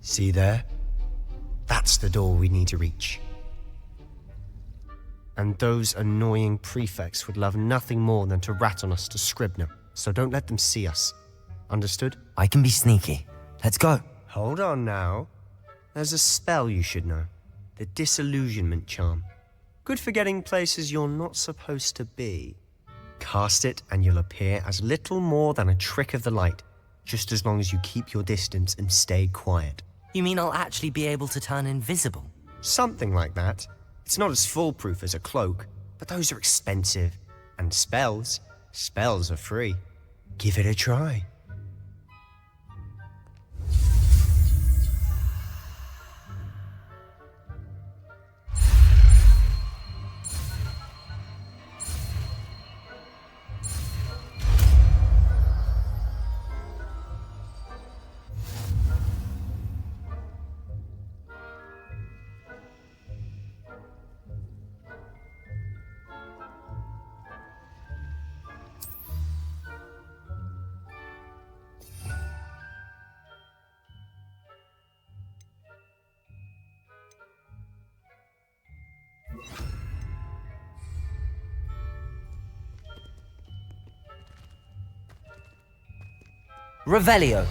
See there? That's the door we need to reach. And those annoying prefects would love nothing more than to rat on us to Scribner, so don't let them see us. Understood? I can be sneaky. Let's go. Hold on now. There's a spell you should know. The Disillusionment Charm. Good for getting places you're not supposed to be. Cast it and you'll appear as little more than a trick of the light, just as long as you keep your distance and stay quiet. You mean I'll actually be able to turn invisible? Something like that. It's not as foolproof as a cloak, but those are expensive. And spells are free. Give it a try. Revelio.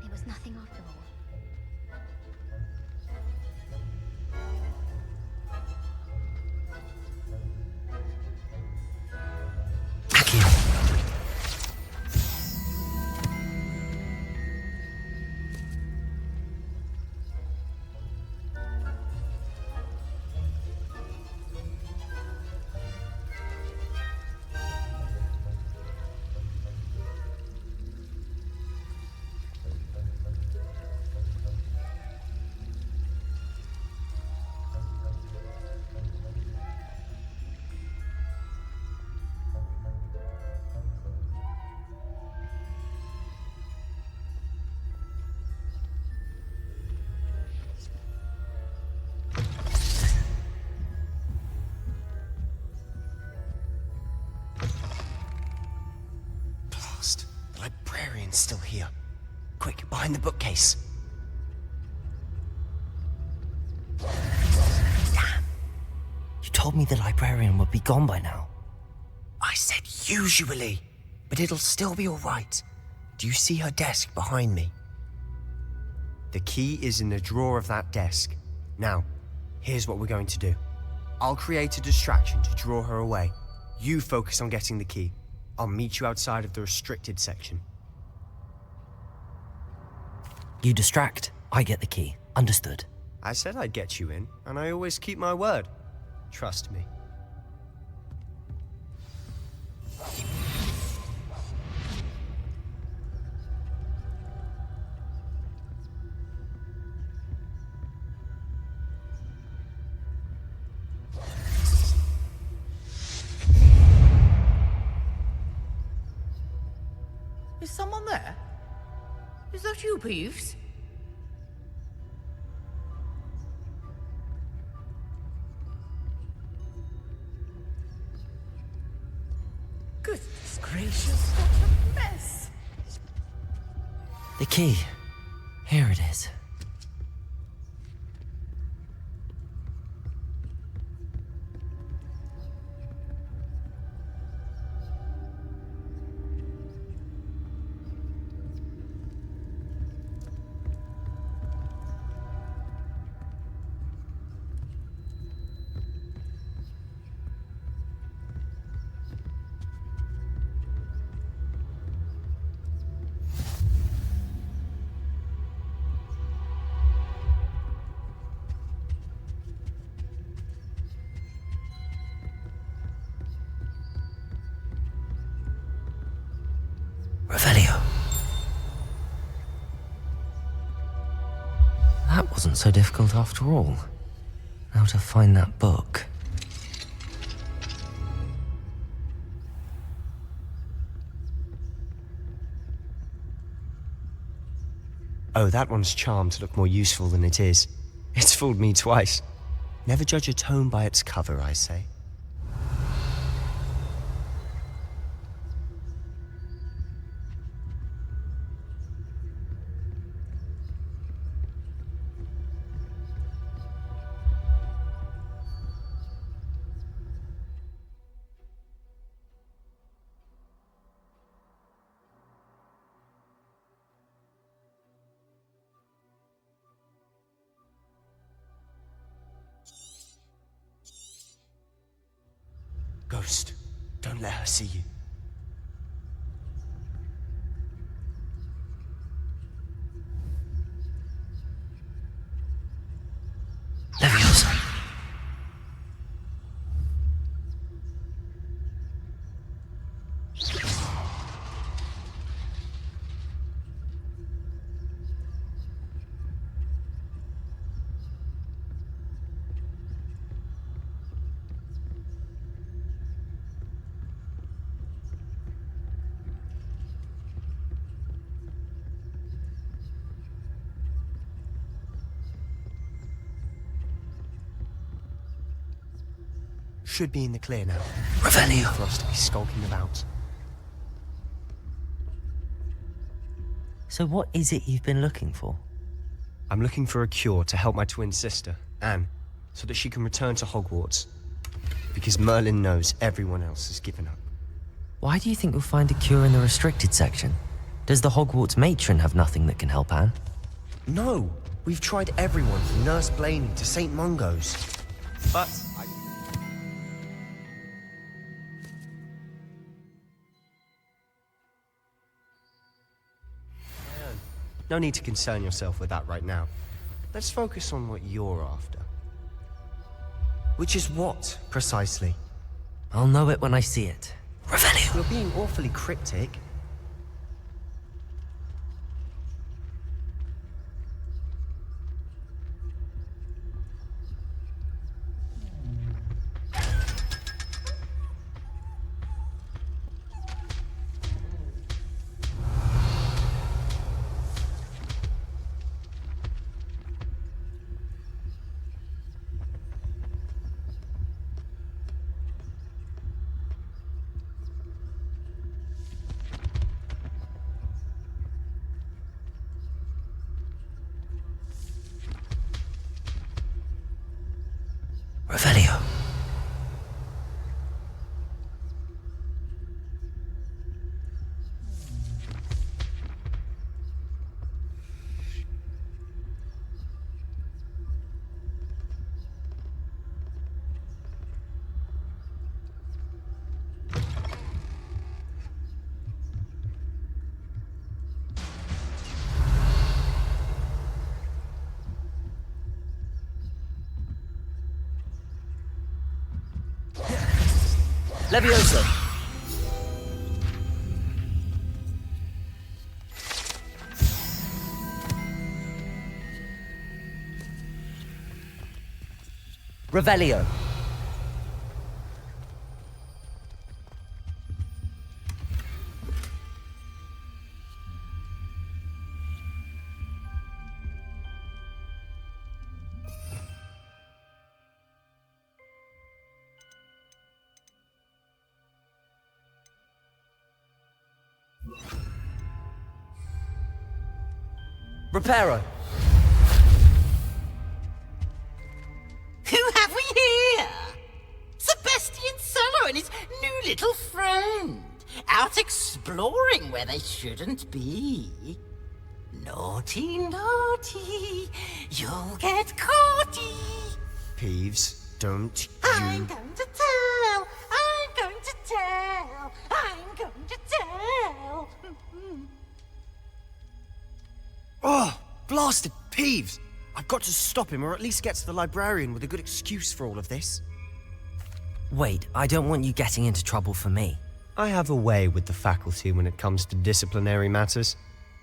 It was nothing after all. The librarian's still here. Quick, behind the bookcase. Damn. You told me the librarian would be gone by now. I said usually, but it'll still be all right. Do you see her desk behind me? The key is in the drawer of that desk. Now, here's what we're going to do. I'll create a distraction to draw her away. You focus on getting the key. I'll meet you outside of the restricted section. You distract, I get the key. Understood. I said I'd get you in, and I always keep my word. Trust me. Is someone there? Is that you, Peeves? Goodness gracious, what a mess! The key. Here it is. Revelio. That wasn't so difficult after all. Now to find that book. Oh, that one's charmed to look more useful than it is. It's fooled me twice. Never judge a tome by its cover, I say. Ghost, don't let her see you. Leviosa. Should be in the clear now. Revelio. For us to be skulking about. So what is it you've been looking for? I'm looking for a cure to help my twin sister, Anne, so that she can return to Hogwarts. Because Merlin knows everyone else has given up. Why do you think you'll find a cure in the restricted section? Does the Hogwarts matron have nothing that can help Anne? No! We've tried everyone from Nurse Blaney to St. Mungo's. But no need to concern yourself with that right now. Let's focus on what you're after. Which is what, precisely? I'll know it when I see it. Revelio. You're being awfully cryptic. Revelio. Leviosa! Revelio. Reparo. Who have we here? Sebastian Solo and his new little friend, out exploring where they shouldn't be. Naughty, naughty, you'll get caughty. Peeves, don't I'm you... going to tell, I'm going to tell, I'm going to tell. Oh, blasted Peeves! I've got to stop him, or at least get to the librarian with a good excuse for all of this. Wait, I don't want you getting into trouble for me. I have a way with the faculty when it comes to disciplinary matters.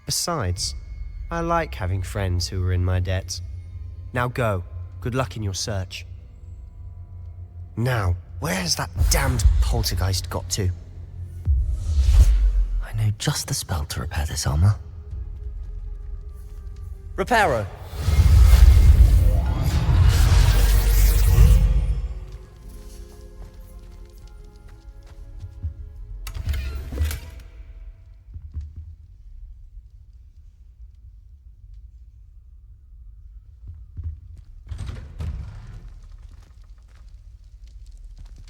Besides, I like having friends who are in my debt. Now go. Good luck in your search. Now, where has that damned poltergeist got to? I know just the spell to repair this armor. Reparo!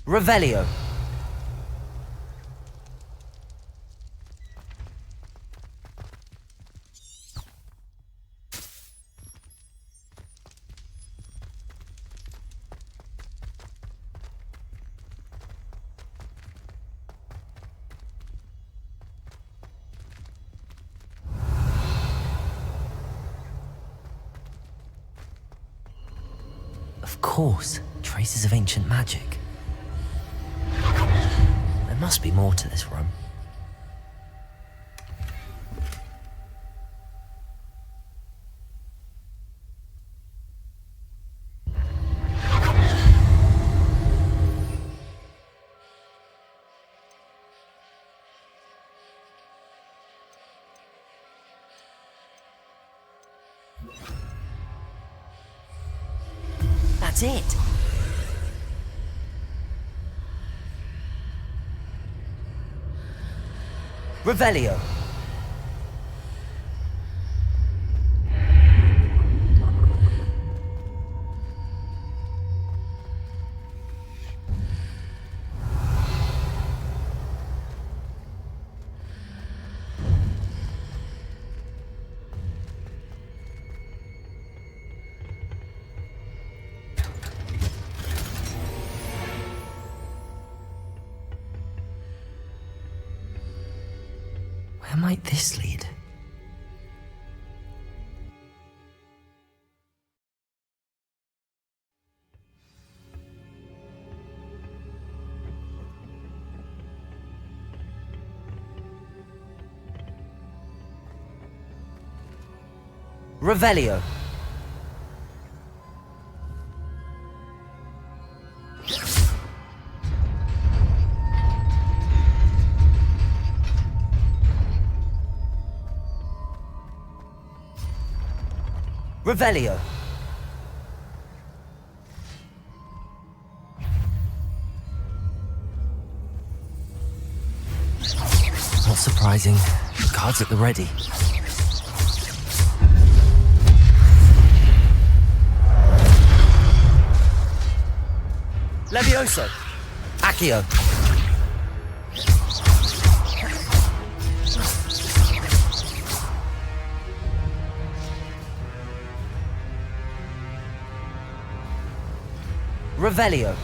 Revelio. Of course, traces of ancient magic. There must be more to this room. That's it. Revelio. Where might this lead? Revelio. Revelio. Not surprising. Guards at the ready. Levioso. Accio. Revelio.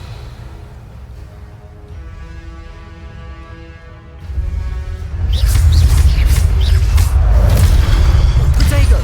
Protego.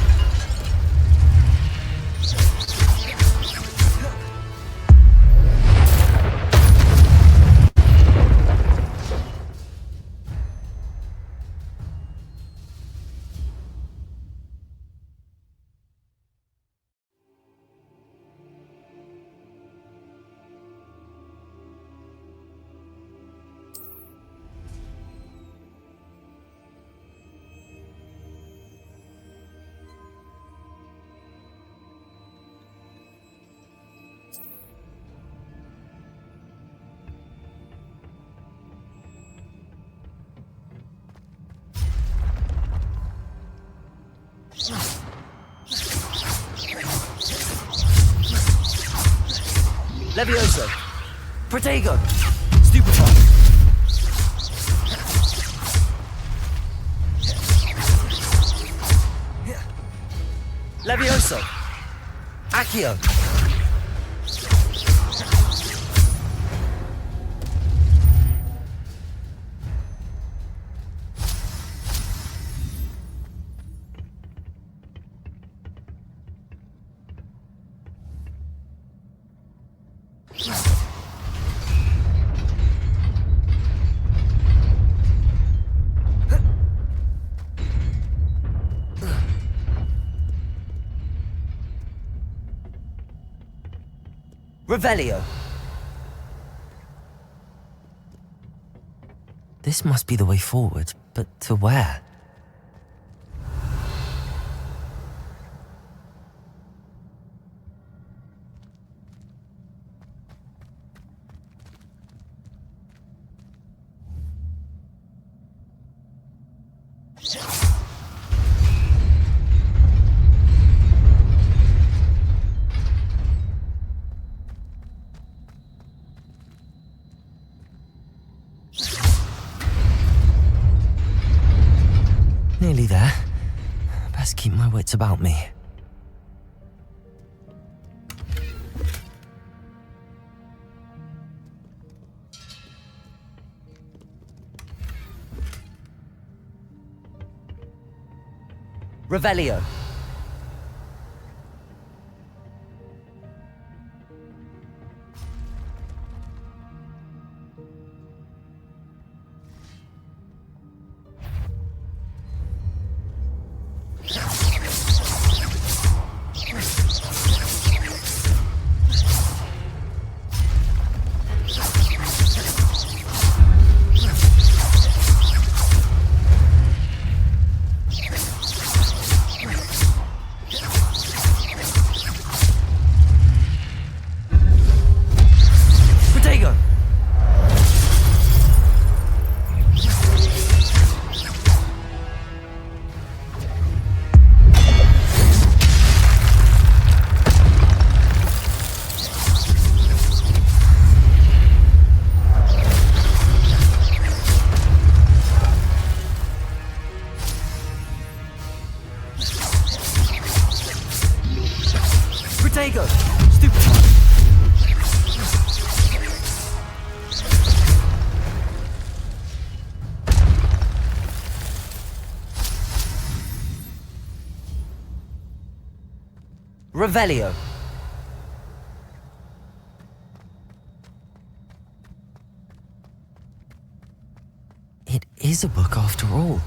Levioso. Protego. Stupefy. Levioso. Accio. Revelio. This must be the way forward, but to where? Nearly there. Best keep my wits about me. Revelio. Protego! Stupid. Revelio. It is a book after all.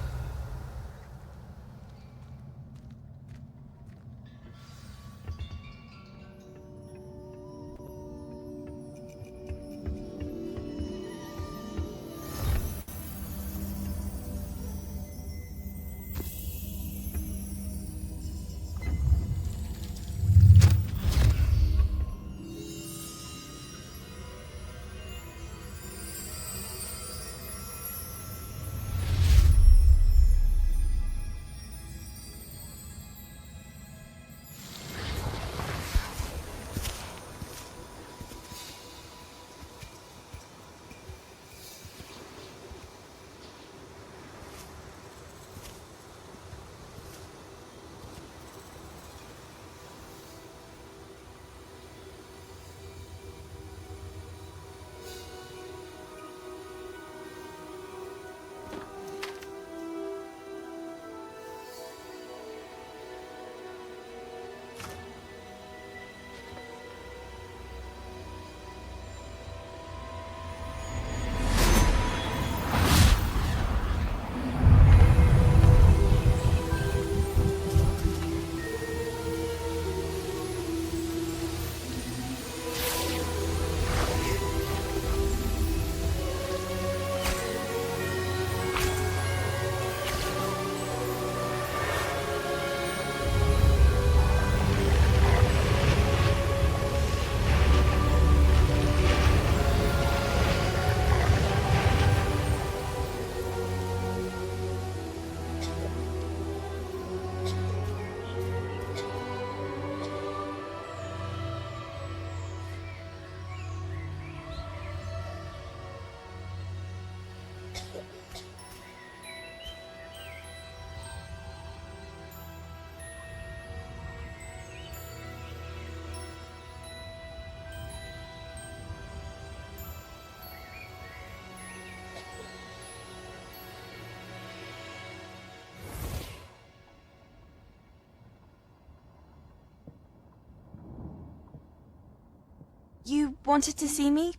You wanted to see me?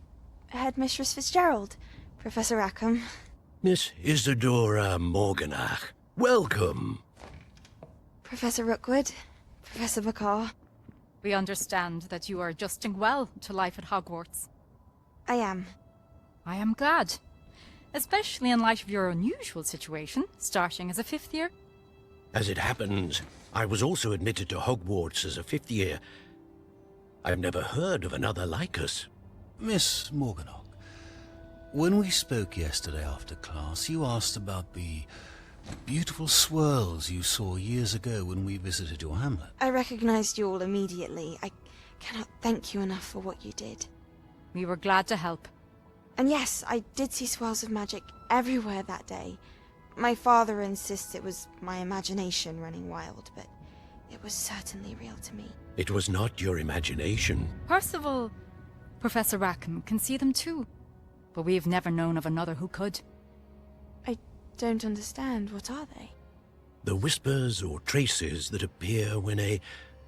Headmistress Fitzgerald, Professor Rackham. Miss Isadora Morganach, welcome. Professor Rookwood, Professor McCaw. We understand that you are adjusting well to life at Hogwarts. I am. I am glad. Especially in light of your unusual situation, starting as a fifth year. As it happens, I was also admitted to Hogwarts as a fifth year. I've never heard of another like us. Miss Morganach, when we spoke yesterday after class, you asked about the beautiful swirls you saw years ago when we visited your hamlet. I recognized you all immediately. I cannot thank you enough for what you did. We were glad to help. And yes, I did see swirls of magic everywhere that day. My father insists it was my imagination running wild, but it was certainly real to me. It was not your imagination. Percival, Professor Rackham can see them too. But we've never known of another who could. I don't understand. What are they? The whispers or traces that appear when a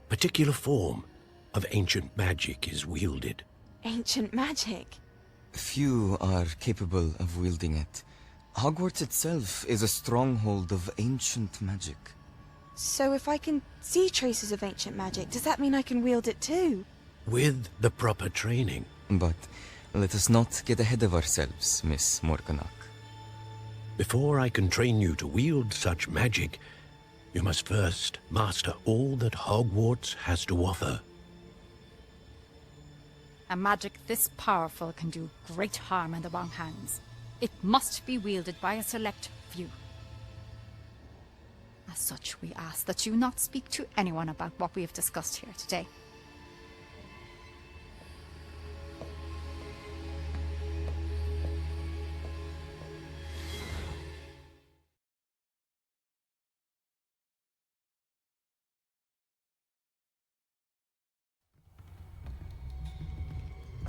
particular form of ancient magic is wielded. Ancient magic? Few are capable of wielding it. Hogwarts itself is a stronghold of ancient magic. So if I can see traces of ancient magic, does that mean I can wield it too? With the proper training. But let us not get ahead of ourselves, Miss Morganach. Before I can train you to wield such magic, you must first master all that Hogwarts has to offer. A magic this powerful can do great harm in the wrong hands. It must be wielded by a select few. As such, we ask that you not speak to anyone about what we have discussed here today.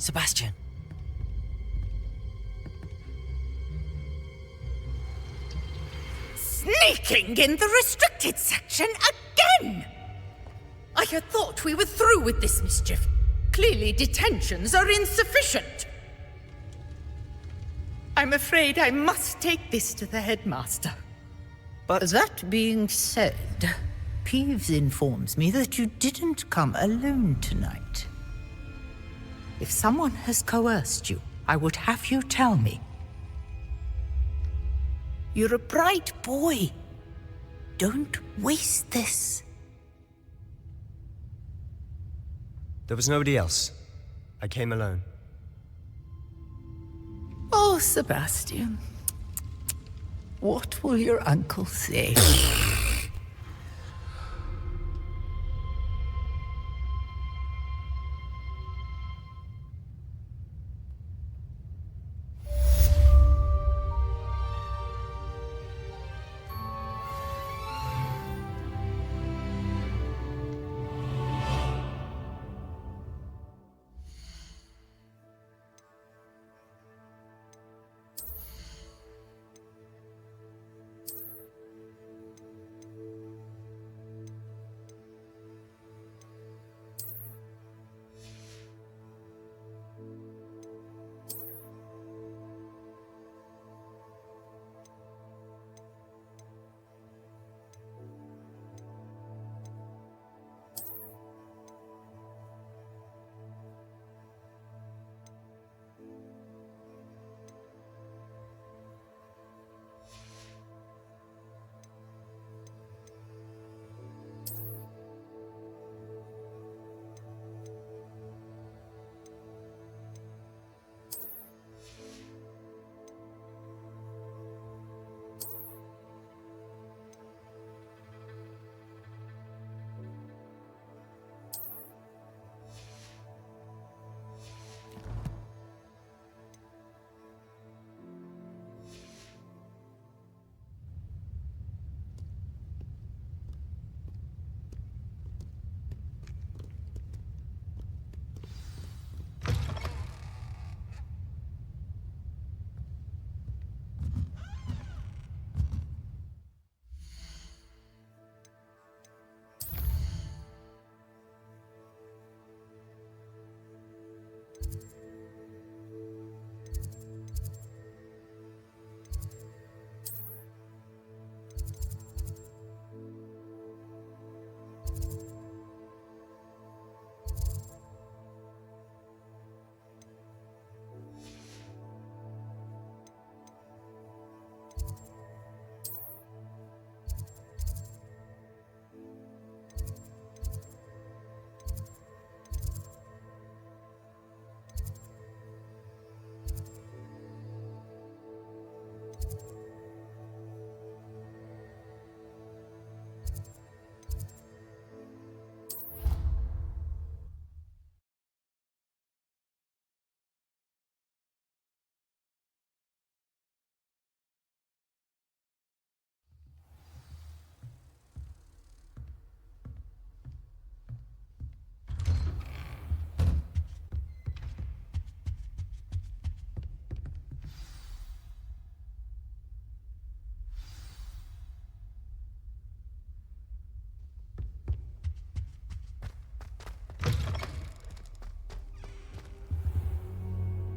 Sebastian. Sneaking in the restricted section again! I had thought we were through with this mischief. Clearly detentions are insufficient. I'm afraid I must take this to the headmaster. But that being said, Peeves informs me that you didn't come alone tonight. If someone has coerced you, I would have you tell me. You're a bright boy. Don't waste this. There was nobody else. I came alone. Oh, Sebastian. What will your uncle say?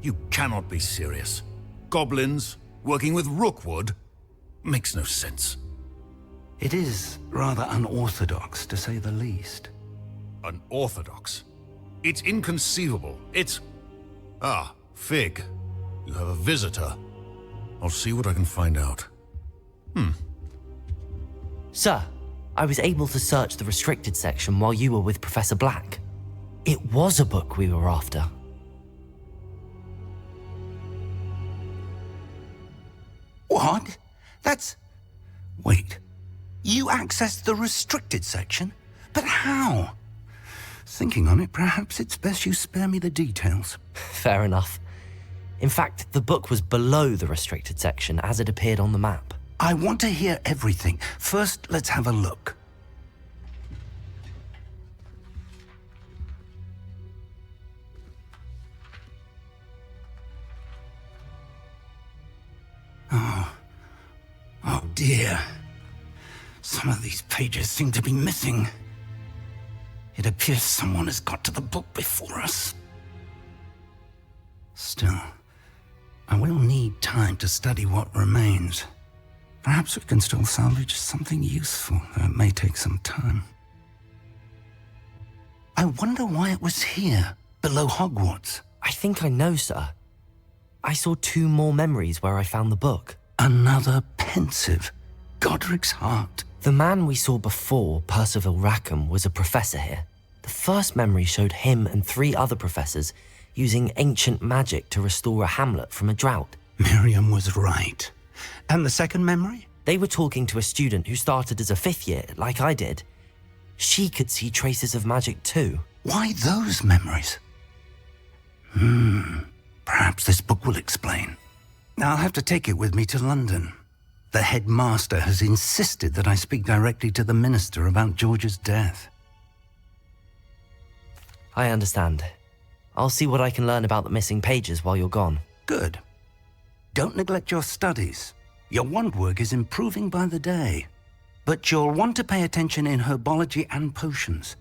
You cannot be serious. Goblins working with Rookwood? Makes no sense. It is rather unorthodox, to say the least. Unorthodox? It's inconceivable. It's... Ah, Fig. You have a visitor. I'll see what I can find out. Sir, I was able to search the restricted section while you were with Professor Black. It was a book we were after. What? That's... Wait. You accessed the restricted section? But how? Thinking on it, perhaps it's best you spare me the details. Fair enough. In fact, the book was below the restricted section as it appeared on the map. I want to hear everything. First, let's have a look. Oh dear. Some of these pages seem to be missing. It appears someone has got to the book before us. Still, I will need time to study what remains. Perhaps we can still salvage something useful, though it may take some time. I wonder why it was here, below Hogwarts. I think I know, sir. I saw 2 more memories where I found the book. Another pensive. Godric's heart. The man we saw before, Percival Rackham, was a professor here. The first memory showed him and 3 other professors using ancient magic to restore a hamlet from a drought. Miriam was right. And the second memory? They were talking to a student who started as a 5th year, like I did. She could see traces of magic too. Why those memories? Perhaps this book will explain. I'll have to take it with me to London. The headmaster has insisted that I speak directly to the minister about George's death. I understand. I'll see what I can learn about the missing pages while you're gone. Good. Don't neglect your studies. Your wand work is improving by the day. But you'll want to pay attention in herbology and potions.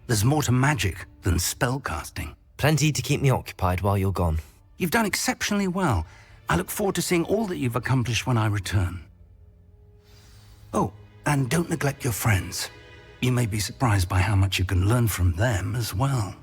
There's more to magic than spellcasting. Plenty to keep me occupied while you're gone. You've done exceptionally well. I look forward to seeing all that you've accomplished when I return. Oh, and don't neglect your friends. You may be surprised by how much you can learn from them as well.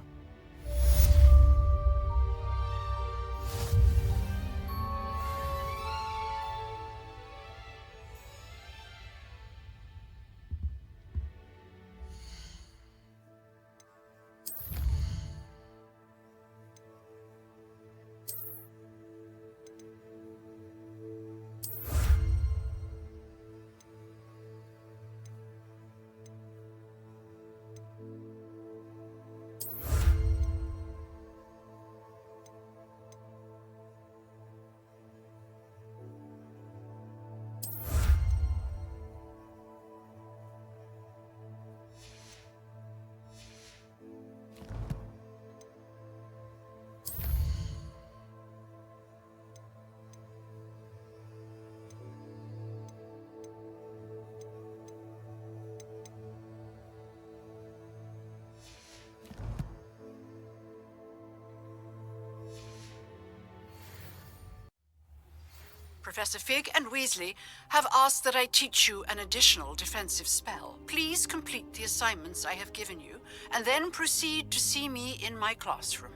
Professor Fig and Weasley have asked that I teach you an additional defensive spell. Please complete the assignments I have given you, and then proceed to see me in my classroom.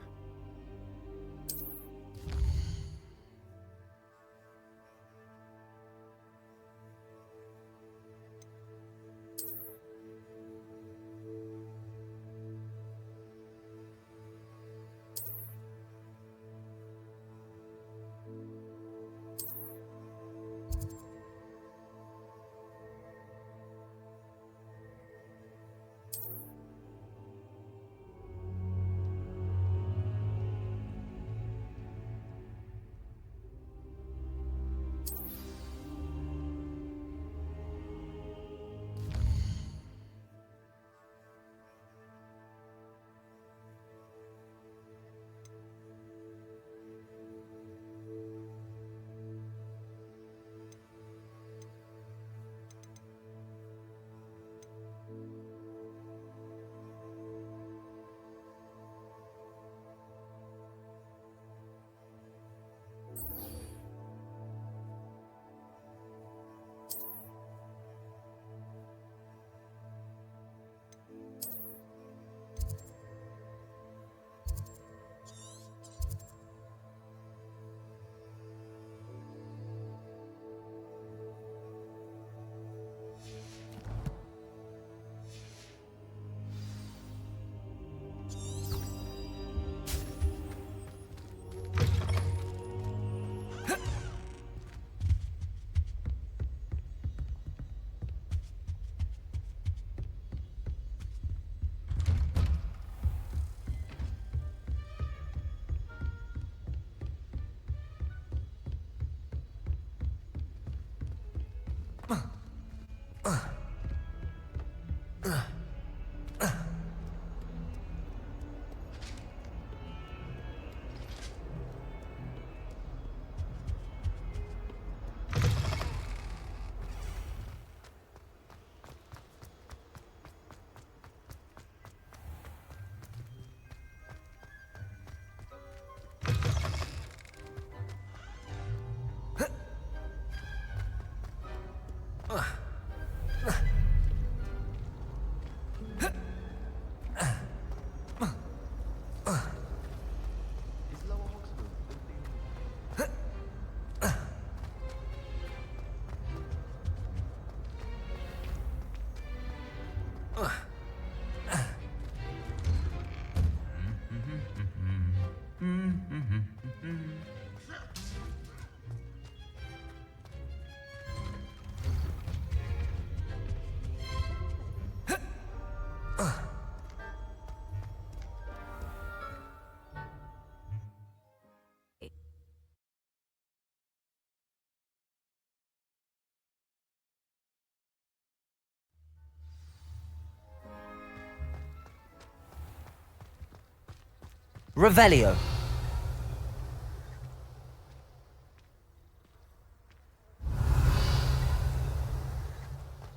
Revelio.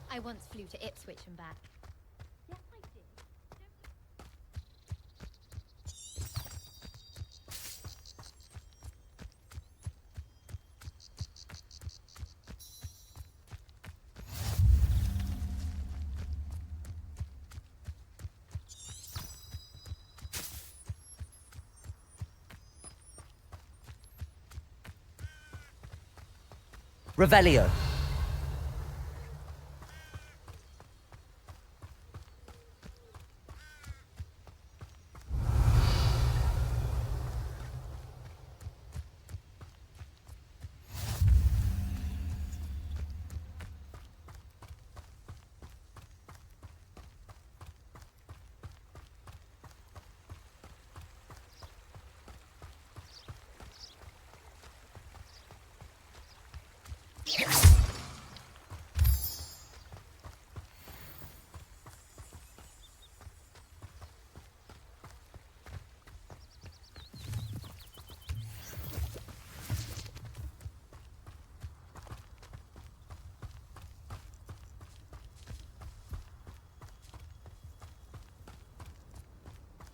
I once flew to Ipswich and back. Yes, I did. Revelio.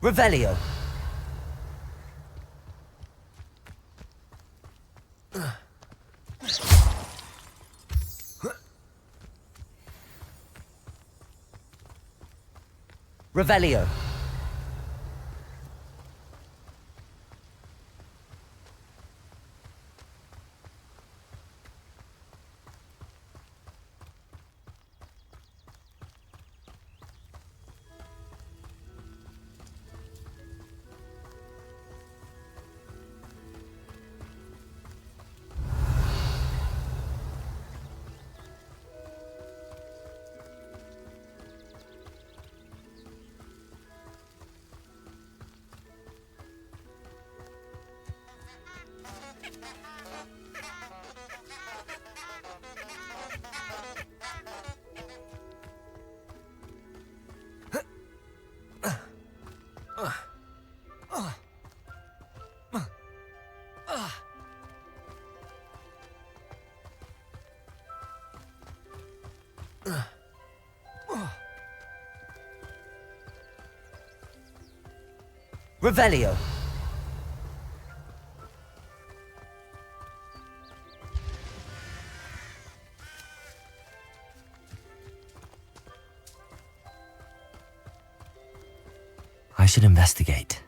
Revelio. Revelio. Revelio. I should investigate.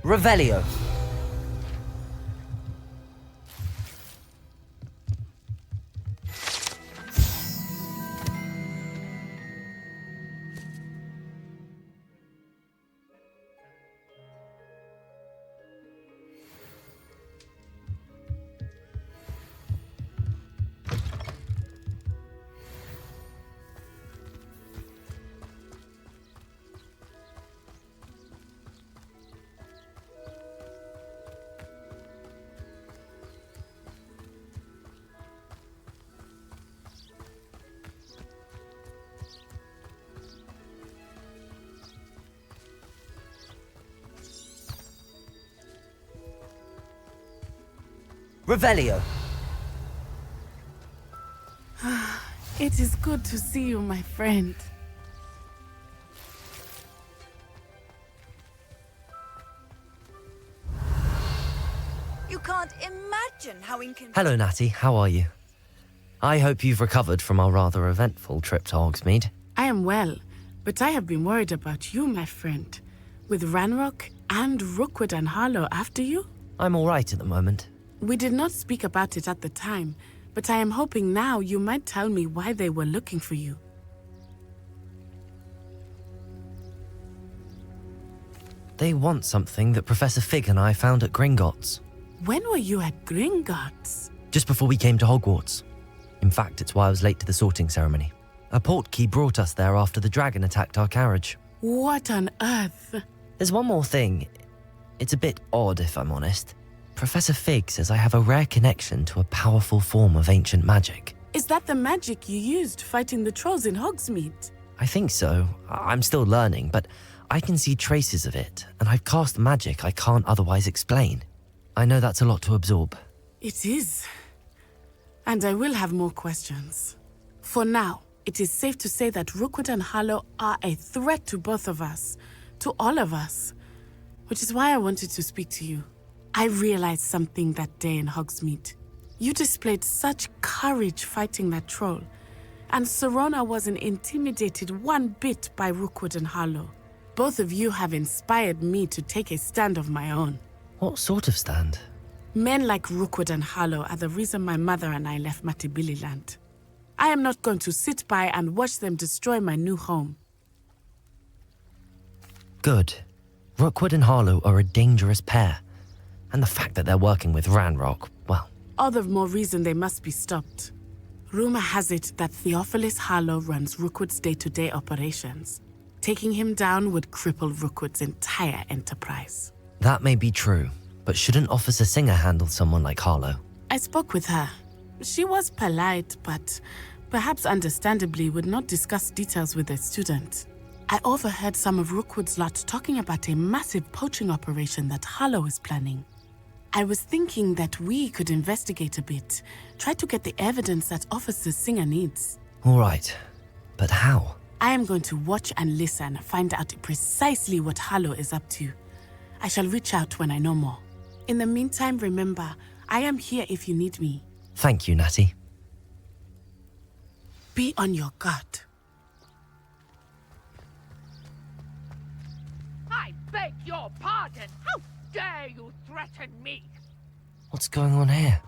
Revelio. Revelio. It is good to see you, my friend. You can't imagine how inconvenient. Hello, Natty. How are you? I hope you've recovered from our rather eventful trip to Hogsmeade. I am well, but I have been worried about you, my friend. With Ranrock and Rookwood and Harlow after you? I'm all right at the moment. We did not speak about it at the time, but I am hoping now you might tell me why they were looking for you. They want something that Professor Fig and I found at Gringotts. When were you at Gringotts? Just before we came to Hogwarts. In fact, it's why I was late to the sorting ceremony. A portkey brought us there after the dragon attacked our carriage. What on earth? There's one more thing. It's a bit odd, if I'm honest. Professor Fig says I have a rare connection to a powerful form of ancient magic. Is that the magic you used fighting the trolls in Hogsmeade? I think so. I'm still learning, but I can see traces of it, and I've cast magic I can't otherwise explain. I know that's a lot to absorb. It is. And I will have more questions. For now, it is safe to say that Rookwood and Harlow are a threat to both of us, to all of us, which is why I wanted to speak to you. I realized something that day in Hogsmeade. You displayed such courage fighting that troll, and Serona wasn't intimidated one bit by Rookwood and Harlow. Both of you have inspired me to take a stand of my own. What sort of stand? Men like Rookwood and Harlow are the reason my mother and I left Matabeleland. I am not going to sit by and watch them destroy my new home. Good. Rookwood and Harlow are a dangerous pair. And the fact that they're working with Ranrock, well... All the more reason they must be stopped. Rumor has it that Theophilus Harlow runs Rookwood's day-to-day operations. Taking him down would cripple Rookwood's entire enterprise. That may be true, but shouldn't Officer Singer handle someone like Harlow? I spoke with her. She was polite, but perhaps understandably would not discuss details with a student. I overheard some of Rookwood's lot talking about a massive poaching operation that Harlow is planning. I was thinking that we could investigate a bit, try to get the evidence that Officer Singer needs. All right, but how? I am going to watch and listen, find out precisely what Harlow is up to. I shall reach out when I know more. In the meantime, remember, I am here if you need me. Thank you, Natty. Be on your guard. I beg your pardon. How dare you threaten me? What's going on here?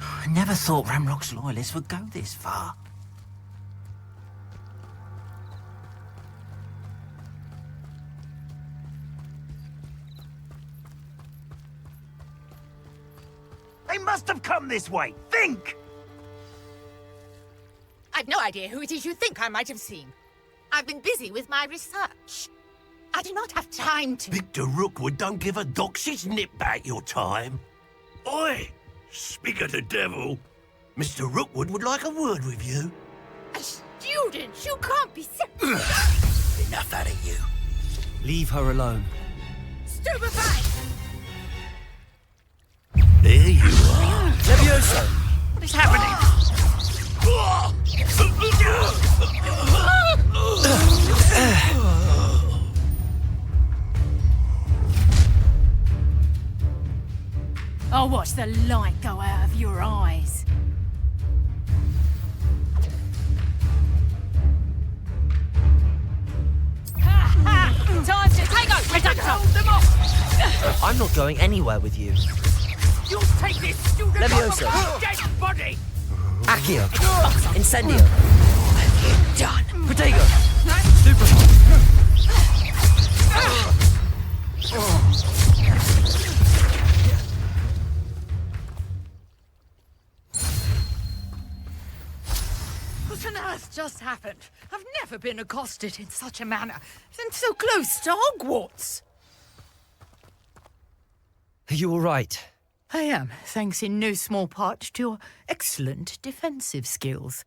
I never thought Ranrock's loyalists would go this far. They must have come this way. Think! I've no idea who it is you think I might have seen. I've been busy with my research. I do not have time to... Victor Rookwood don't give a doxy's nip back your time. Oi! Speak of the devil. Mr. Rookwood would like a word with you. A student? You can't be so... Enough out of you. Leave her alone. Stupefied! There you are. Levioso! What is happening? I'll watch the light go out of your eyes. Time to take out Reducto! I'm not going anywhere with you. You take this student Levioso! off a dead body! Accio! Incendio! Done! Protego! Super! What on earth just happened? I've never been accosted in such a manner, and so close to Hogwarts. Are you all right? I am, thanks in no small part to your excellent defensive skills.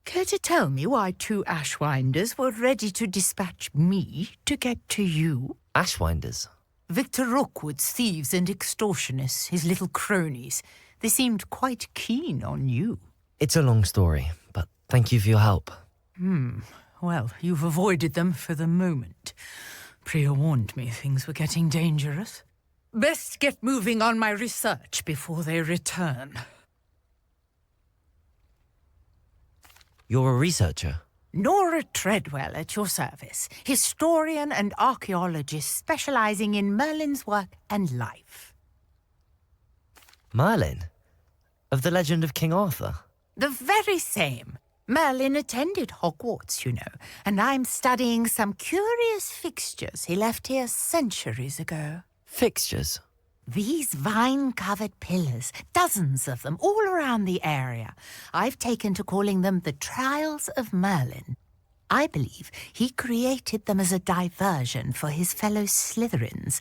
Care to tell me why two Ashwinders were ready to dispatch me to get to you? Ashwinders? Victor Rookwood's thieves and extortionists, his little cronies. They seemed quite keen on you. It's a long story, but thank you for your help. Well, you've avoided them for the moment. Priya warned me things were getting dangerous. Best get moving on my research before they return. You're a researcher? Nora Treadwell at your service, historian and archaeologist specializing in Merlin's work and life. Merlin? Of the legend of King Arthur? The very same. Merlin attended Hogwarts, you know, and I'm studying some curious fixtures he left here centuries ago. Fixtures? These vine-covered pillars, dozens of them, all around the area. I've taken to calling them the Trials of Merlin. I believe he created them as a diversion for his fellow Slytherins.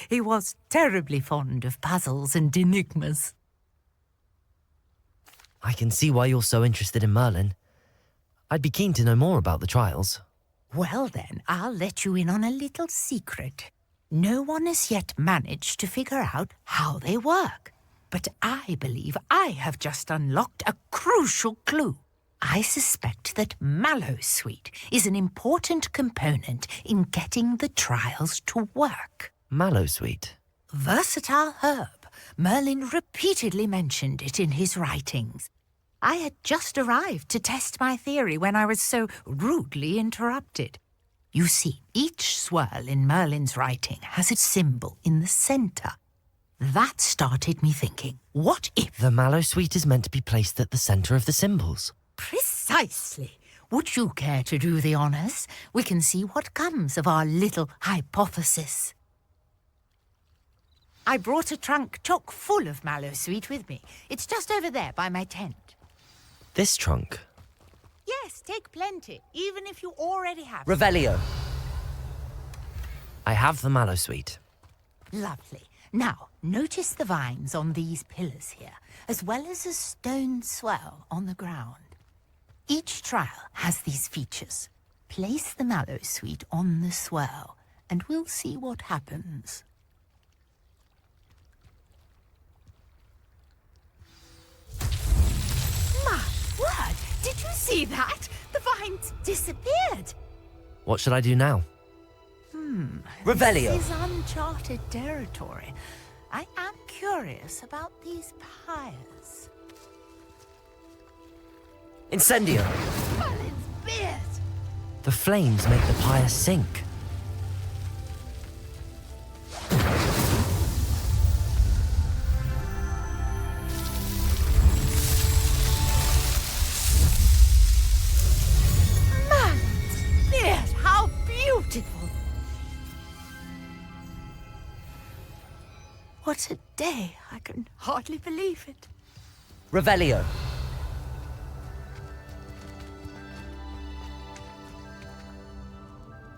He was terribly fond of puzzles and enigmas. I can see why you're so interested in Merlin. I'd be keen to know more about the trials. Well then, I'll let you in on a little secret. No one has yet managed to figure out how they work. But I believe I have just unlocked a crucial clue. I suspect that Mallowsweet is an important component in getting the trials to work. Mallowsweet? Versatile herb. Merlin repeatedly mentioned it in his writings. I had just arrived to test my theory when I was so rudely interrupted. You see, each swirl in Merlin's writing has its symbol in the centre. That started me thinking, what if... The Mallowsweet is meant to be placed at the centre of the symbols. Precisely. Would you care to do the honours? We can see what comes of our little hypothesis. I brought a trunk chock full of Mallowsweet with me. It's just over there by my tent. This trunk? Yes, take plenty, even if you already have. Revelio. I have the Mallowsweet. Lovely. Now, notice the vines on these pillars here, as well as a stone swell on the ground. Each trial has these features. Place the Mallowsweet on the swell, and we'll see what happens. My word! Did you see that? The vines disappeared. What should I do now? Revelio. This is uncharted territory. I am curious about these pyres. Incendio. Merlin's beard! The flames make the pyre sink. Merlin's beard! How beautiful! What a day! I can hardly believe it. Revelio.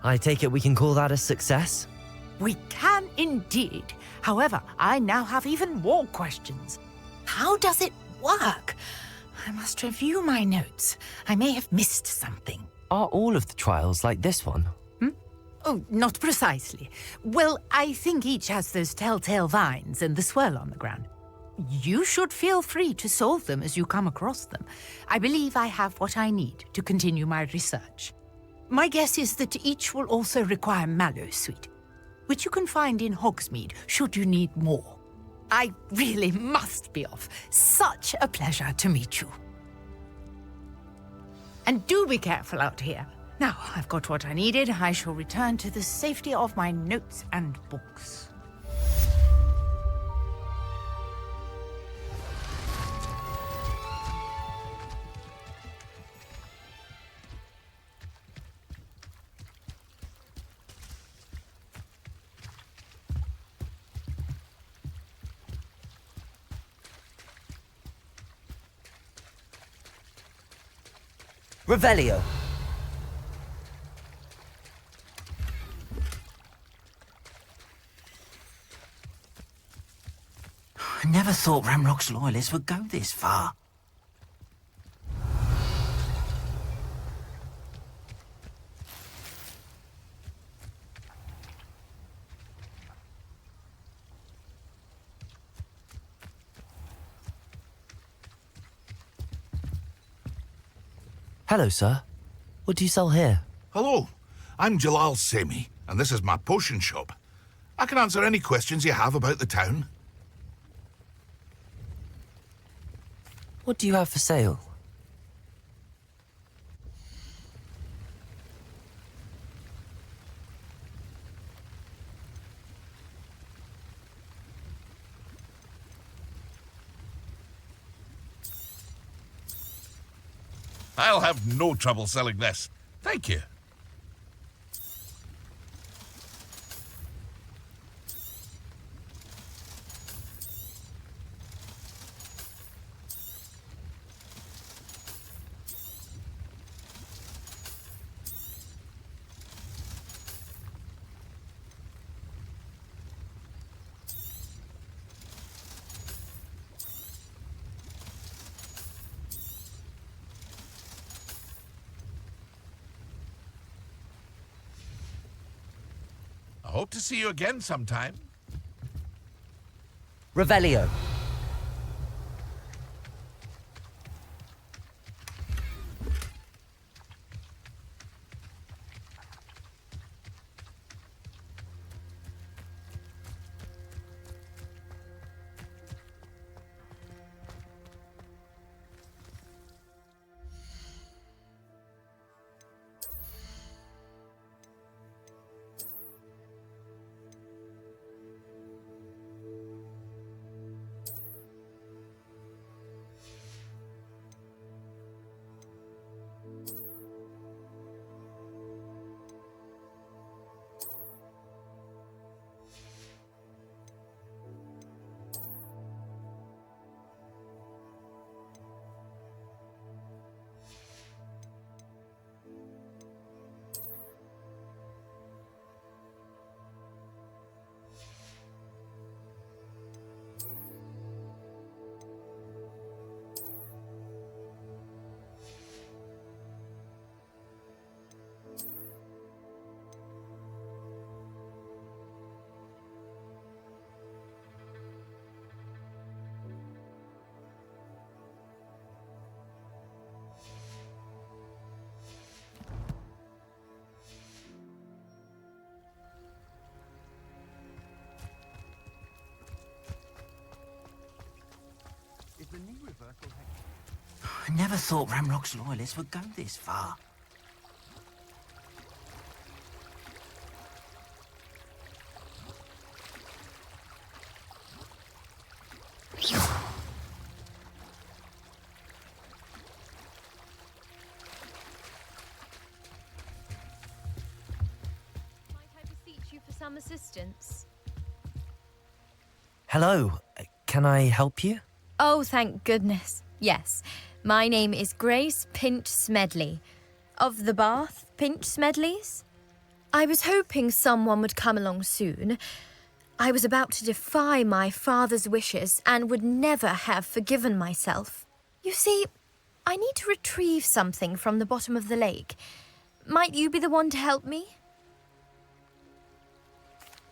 I take it we can call that a success? We can indeed. However, I now have even more questions. How does it work? I must review my notes. I may have missed something. Are all of the trials like this one? Oh, not precisely. Well, I think each has those telltale vines and the swirl on the ground. You should feel free to solve them as you come across them. I believe I have what I need to continue my research. My guess is that each will also require Mallowsweet, which you can find in Hogsmeade should you need more. I really must be off. Such a pleasure to meet you. And do be careful out here. Now, I've got what I needed. I shall return to the safety of my notes and books. Revelio. I never thought Ramrock's loyalists would go this far. Hello, sir. What do you sell here? Hello, I'm Jalal Semi, and this is my potion shop. I can answer any questions you have about the town. What do you have for sale? I'll have no trouble selling this. Thank you. I hope to see you again sometime. Revelio. I never thought Ramrock's loyalists would go this far. Might I beseech you for some assistance? Hello. Can I help you? Oh, thank goodness. Yes. My name is Grace Pinch Smedley. Of the Bath Pinch Smedleys? I was hoping someone would come along soon. I was about to defy my father's wishes and would never have forgiven myself. You see, I need to retrieve something from the bottom of the lake. Might you be the one to help me?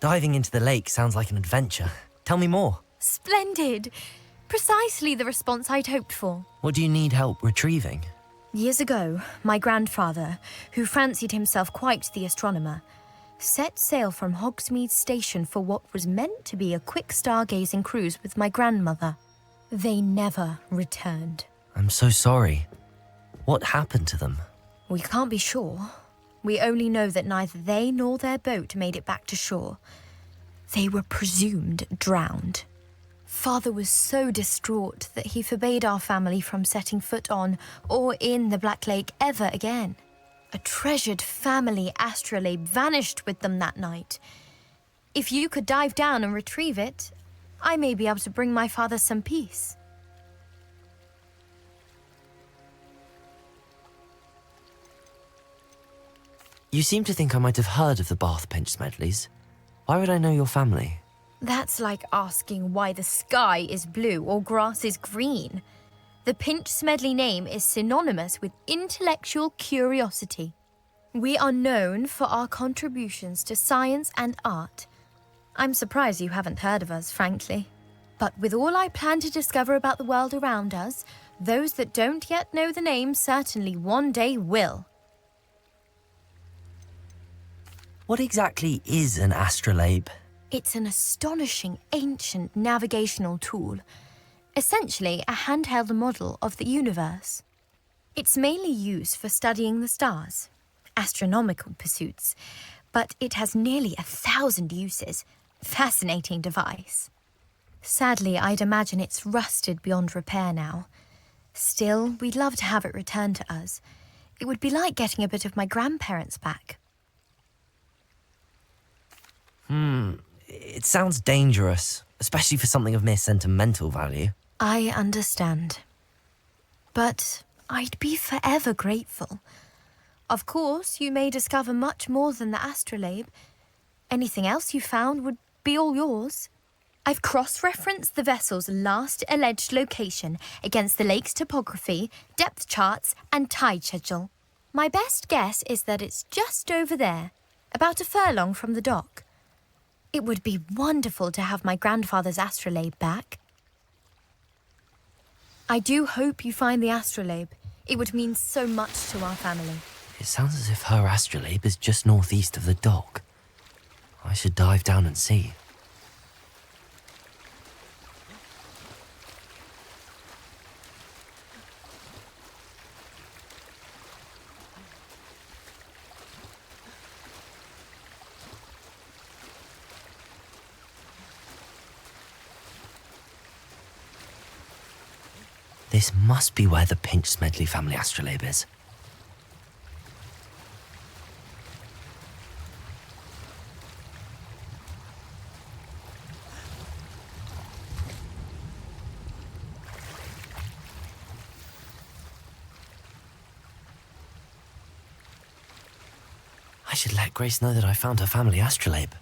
Diving into the lake sounds like an adventure. Tell me more. Splendid! Precisely the response I'd hoped for. What do you need help retrieving? Years ago, my grandfather, who fancied himself quite the astronomer, set sail from Hogsmeade Station for what was meant to be a quick stargazing cruise with my grandmother. They never returned. I'm so sorry. What happened to them? We can't be sure. We only know that neither they nor their boat made it back to shore. They were presumed drowned. Father was so distraught that he forbade our family from setting foot on or in the Black Lake ever again. A treasured family astrolabe vanished with them that night. If you could dive down and retrieve it, I may be able to bring my father some peace. You seem to think I might have heard of the Bath Pinch Smedleys. Why would I know your family? That's like asking why the sky is blue or grass is green. The Pinch Smedley name is synonymous with intellectual curiosity. We are known for our contributions to science and art. I'm surprised you haven't heard of us, frankly. But with all I plan to discover about the world around us, Those that don't yet know the name certainly one day will. What exactly is an astrolabe? It's an astonishing ancient navigational tool, essentially a handheld model of the universe. It's mainly used for studying the stars, astronomical pursuits, but it has nearly 1,000 uses. Fascinating device. Sadly, I'd imagine it's rusted beyond repair now. Still, we'd love to have it returned to us. It would be like getting a bit of my grandparents back. It sounds dangerous, especially for something of mere sentimental value. I understand. But I'd be forever grateful. Of course, you may discover much more than the astrolabe. Anything else you found would be all yours. I've cross-referenced the vessel's last alleged location against the lake's topography, depth charts, and tide schedule. My best guess is that it's just over there, about a furlong from the dock. It would be wonderful to have my grandfather's astrolabe back. I do hope you find the astrolabe. It would mean so much to our family. It sounds as if her astrolabe is just northeast of the dock. I should dive down and see. This must be where the Pinch-Smedley family astrolabe is. I should let Grace know that I found her family astrolabe.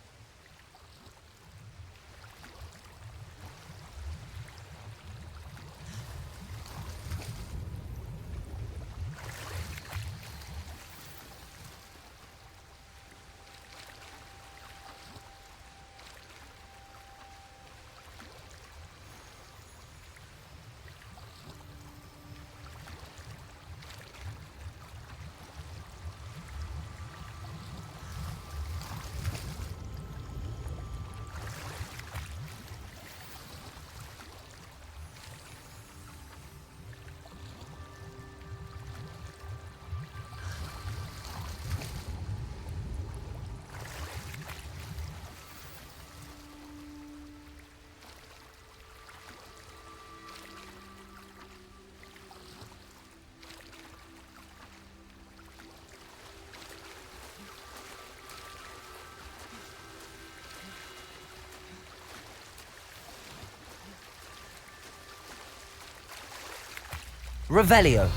Revelio.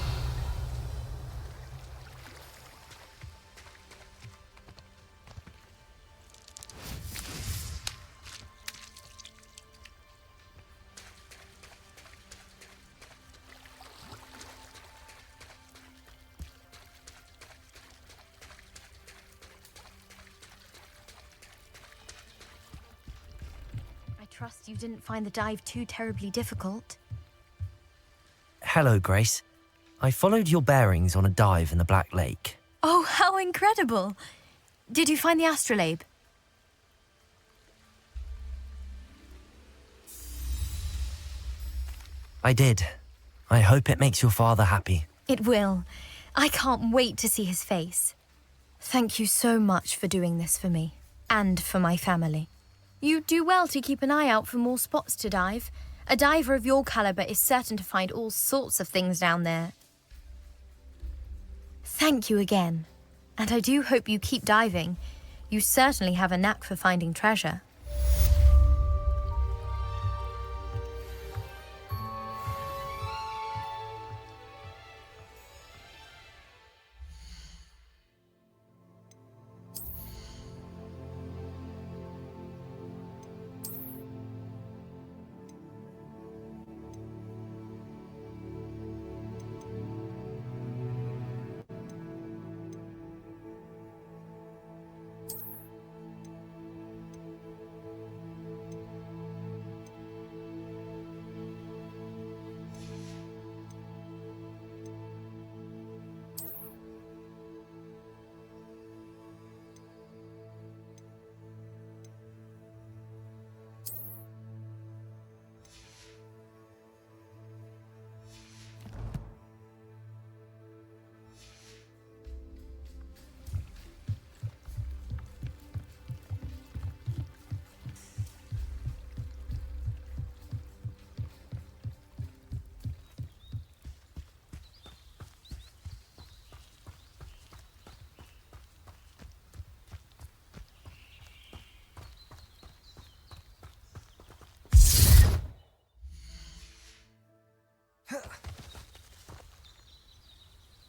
I trust you didn't find the dive too terribly difficult. Hello, Grace. I followed your bearings on a dive in the Black Lake. Oh, how incredible! Did you find the astrolabe? I did. I hope it makes your father happy. It will. I can't wait to see his face. Thank you so much for doing this for me, and for my family. You do well to keep an eye out for more spots to dive. A diver of your caliber is certain to find all sorts of things down there. Thank you again. And I do hope you keep diving. You certainly have a knack for finding treasure.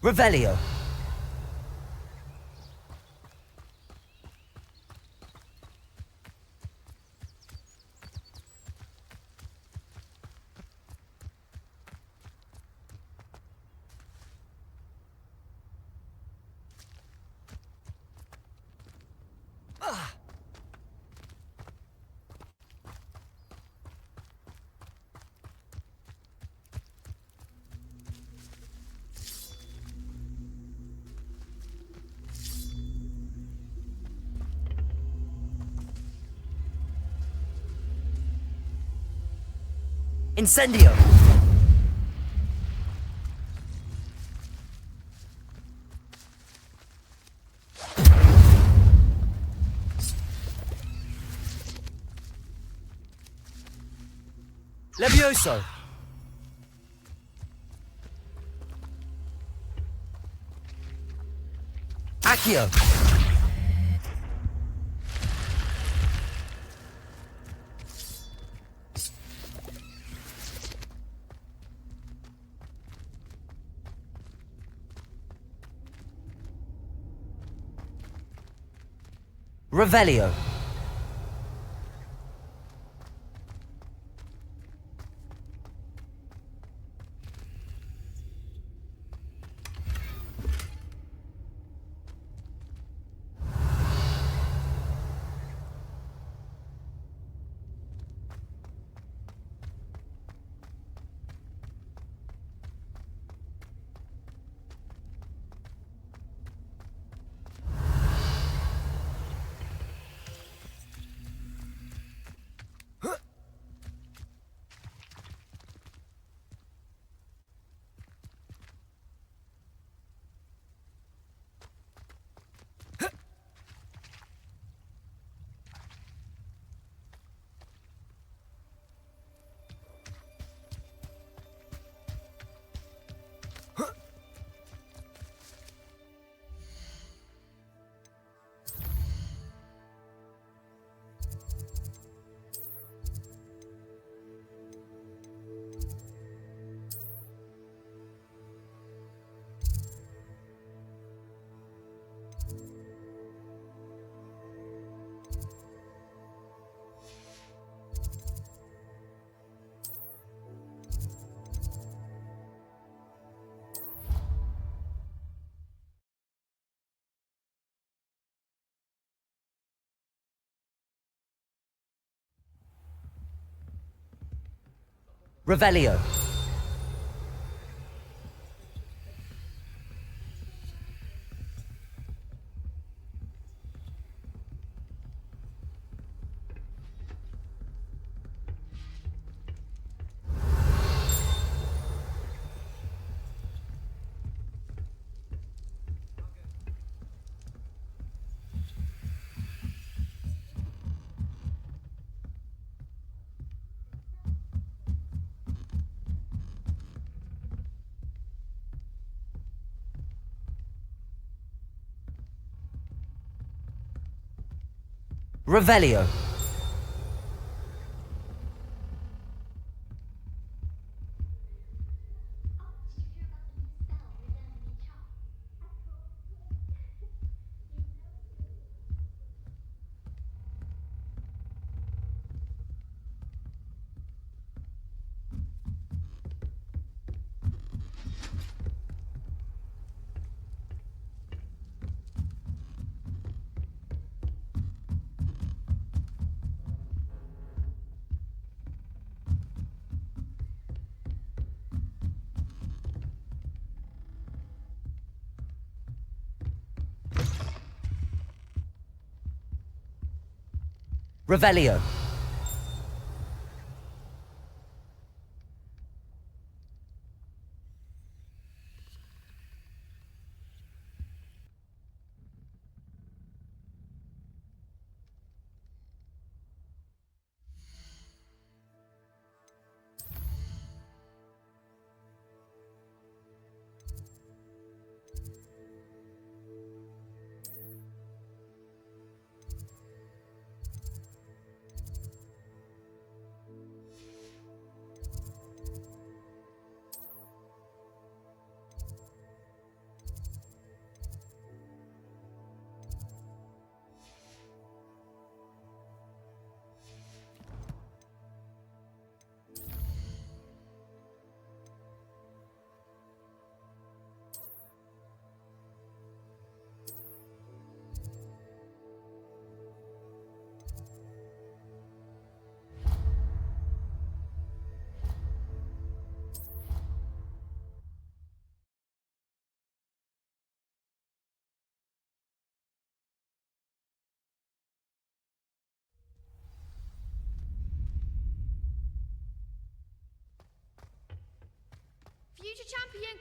Revelio. Incendio! Levioso! Accio! Revelio. Revelio. Revelio. Revelio.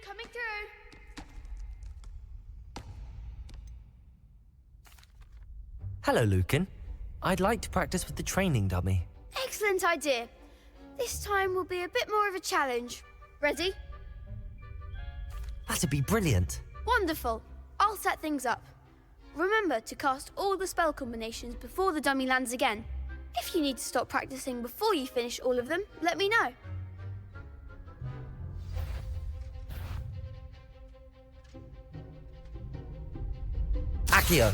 coming through. Hello, Lucan. I'd like to practice with the training dummy. Excellent idea. This time will be a bit more of a challenge. Ready? That'd be brilliant. Wonderful. I'll set things up. Remember to cast all the spell combinations before the dummy lands again. If you need to stop practicing before you finish all of them, let me know. Accio.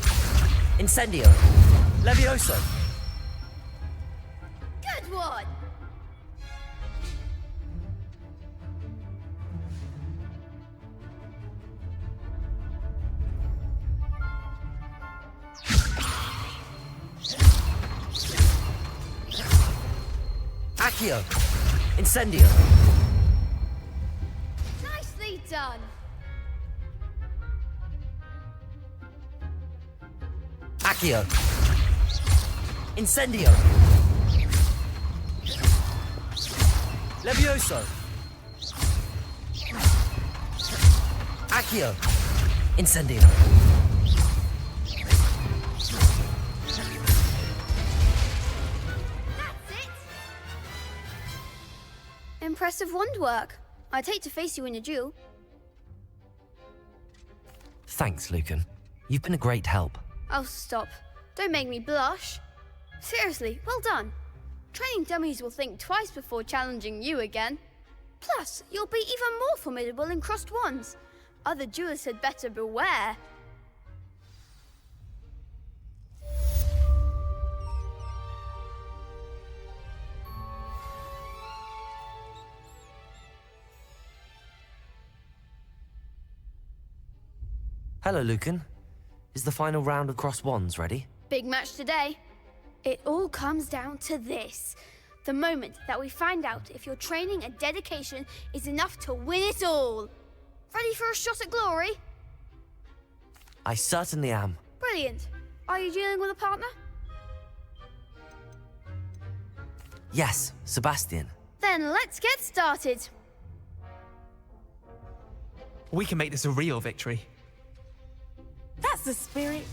Incendio. Levioso. Good one! Accio. Incendio. Nicely done! Accio. Incendio. Levioso. Accio. Incendio. Impressive wand work. I'd hate to face you in a duel. Thanks, Lucan. You've been a great help. Oh, stop. Don't make me blush. Seriously, well done. Training dummies will think twice before challenging you again. Plus, you'll be even more formidable in crossed wands. Other duelists had better beware. Hello, Lucan. Is the final round of cross wands ready? Big match today. It all comes down to this. The moment that we find out if your training and dedication is enough to win it all. Ready for a shot at glory? I certainly am. Brilliant. Are you dealing with a partner? Yes, Sebastian. Then let's get started. We can make this a real victory. That's the spirit.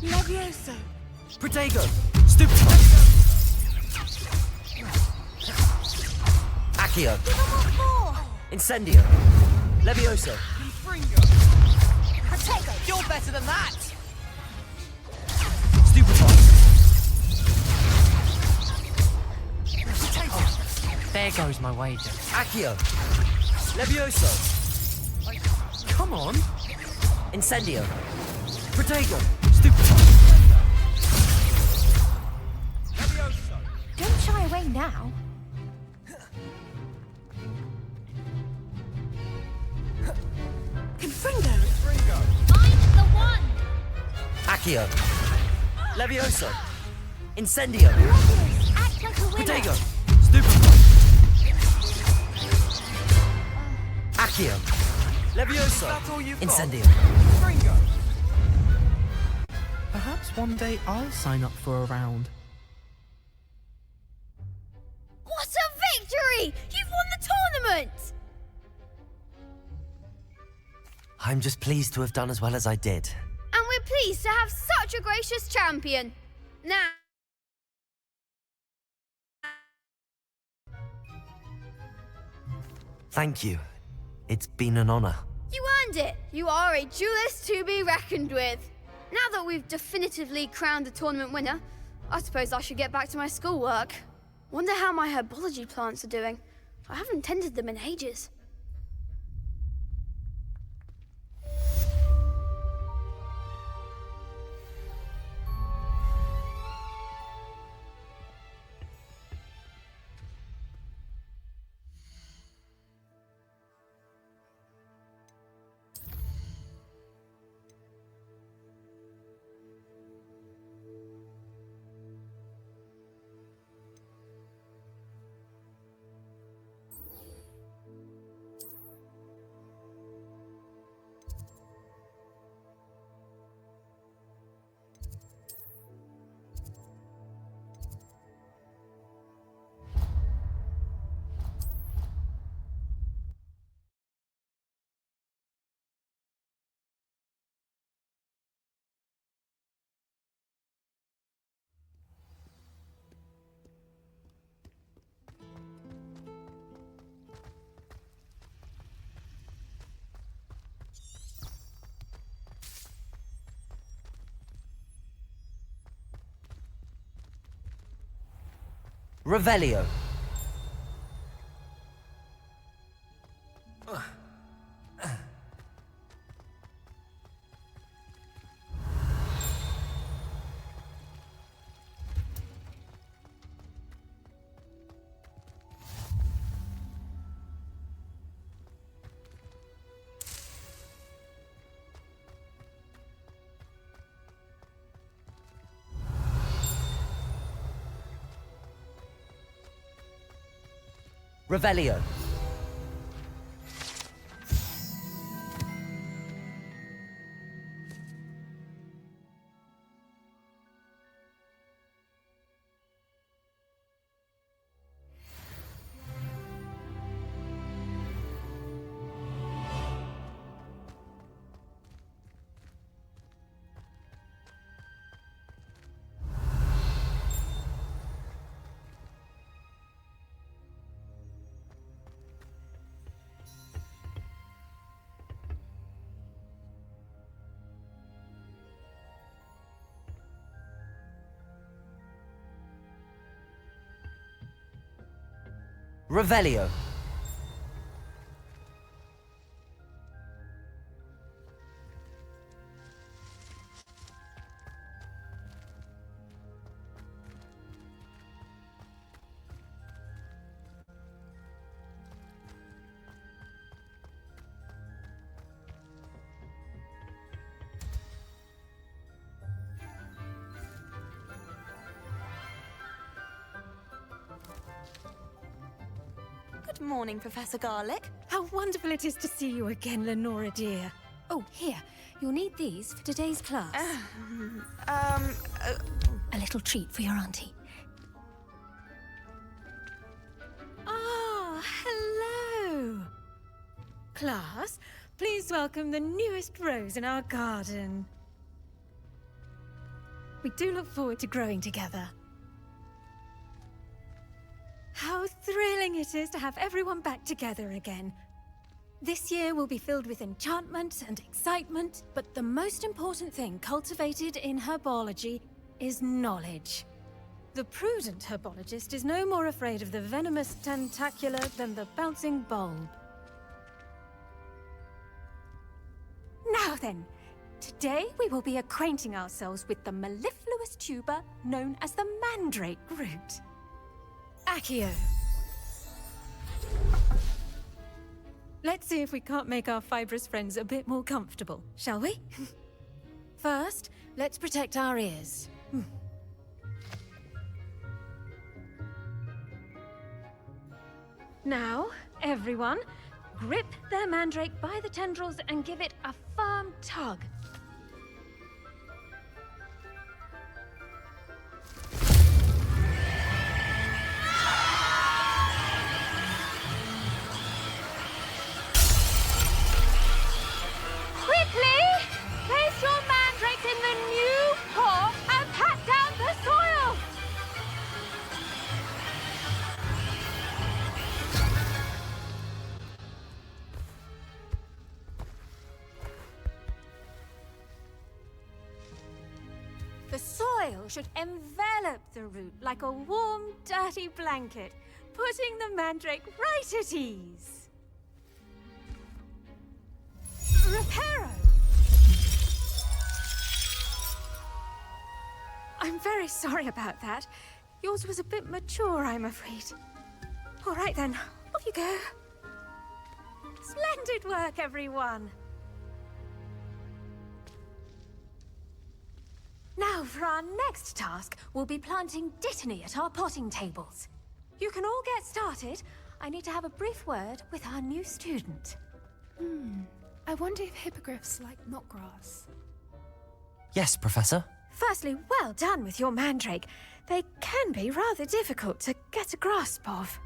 Levioso. Protego. Stupefy. Accio. Incendio. Levioso. Protego, you're better than that! Stupefy. There goes my wager. Accio. Levioso. Come on. Incendio. Protego. Stupefy. Don't shy away now. Confringo. I'm the one! Accio. Levioso. Incendio. Act like a winner. Protego. Stupefy. Accio. Levioso. Incendio. Perhaps one day I'll sign up for a round. What a victory! You've won the tournament! I'm just pleased to have done as well as I did. And we're pleased to have such a gracious champion. Now... Thank you. It's been an honor. You earned it! You are a duelist to be reckoned with. Now that we've definitively crowned the tournament winner, I suppose I should get back to my schoolwork. Wonder how my herbology plants are doing. I haven't tended them in ages. Revelio. Revelio. Revelio. Good morning, Professor Garlick. How wonderful it is to see you again, Lenora dear. Oh, here. You'll need these for today's class. A little treat for your auntie. Ah, hello. Class, please welcome the newest rose in our garden. We do look forward to growing together. How thrilling it is to have everyone back together again. This year will be filled with enchantment and excitement, but the most important thing cultivated in herbology is knowledge. The prudent herbologist is no more afraid of the venomous tentacula than the bouncing bulb. Now then, today we will be acquainting ourselves with the mellifluous tuber known as the mandrake root. Accio. Let's see if we can't make our fibrous friends a bit more comfortable, shall we? First, let's protect our ears. Now, everyone, grip their mandrake by the tendrils and give it a firm tug. Quickly! Place your mandrakes in the new pot and pat down the soil! The soil should envelop the root like a warm, dirty blanket, putting the mandrake right at ease. Reparo! I'm very sorry about that. Yours was a bit mature, I'm afraid. All right then, off you go. Splendid work, everyone. Now, for our next task, we'll be planting dittany at our potting tables. You can all get started. I need to have a brief word with our new student. I wonder if hippogriffs like knotgrass. Yes, Professor. Firstly, well done with your mandrake. They can be rather difficult to get a grasp of.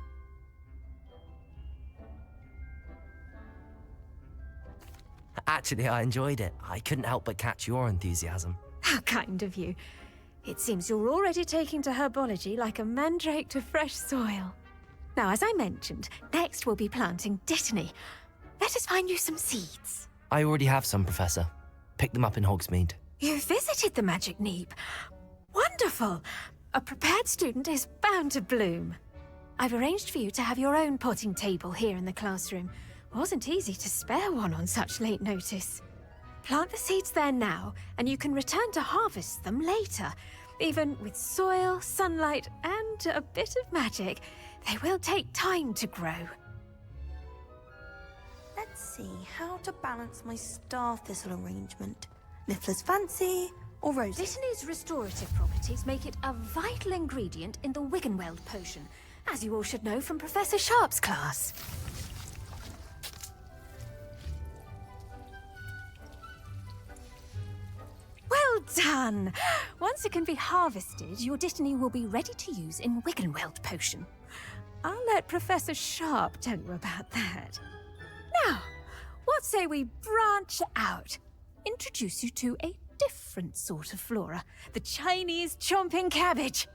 Actually, I enjoyed it. I couldn't help but catch your enthusiasm. How kind of you. It seems you're already taking to herbology like a mandrake to fresh soil. Now, as I mentioned, next we'll be planting dittany. Let us find you some seeds. I already have some, Professor. Picked them up in Hogsmeade. You visited the Magic Neep. Wonderful. A prepared student is bound to bloom. I've arranged for you to have your own potting table here in the classroom. Wasn't easy to spare one on such late notice. Plant the seeds there now, and you can return to harvest them later. Even with soil, sunlight, and a bit of magic, they will take time to grow. Let's see how to balance my star thistle arrangement. Niffler's fancy or rose? Dittany's restorative properties make it a vital ingredient in the Wiggenweld potion, as you all should know from Professor Sharp's class. Well done! Once it can be harvested, your Dittany will be ready to use in Wiggenweld potion. I'll let Professor Sharp tell you about that. Now, what say we branch out? Introduce you to a different sort of flora, the Chinese chomping cabbage.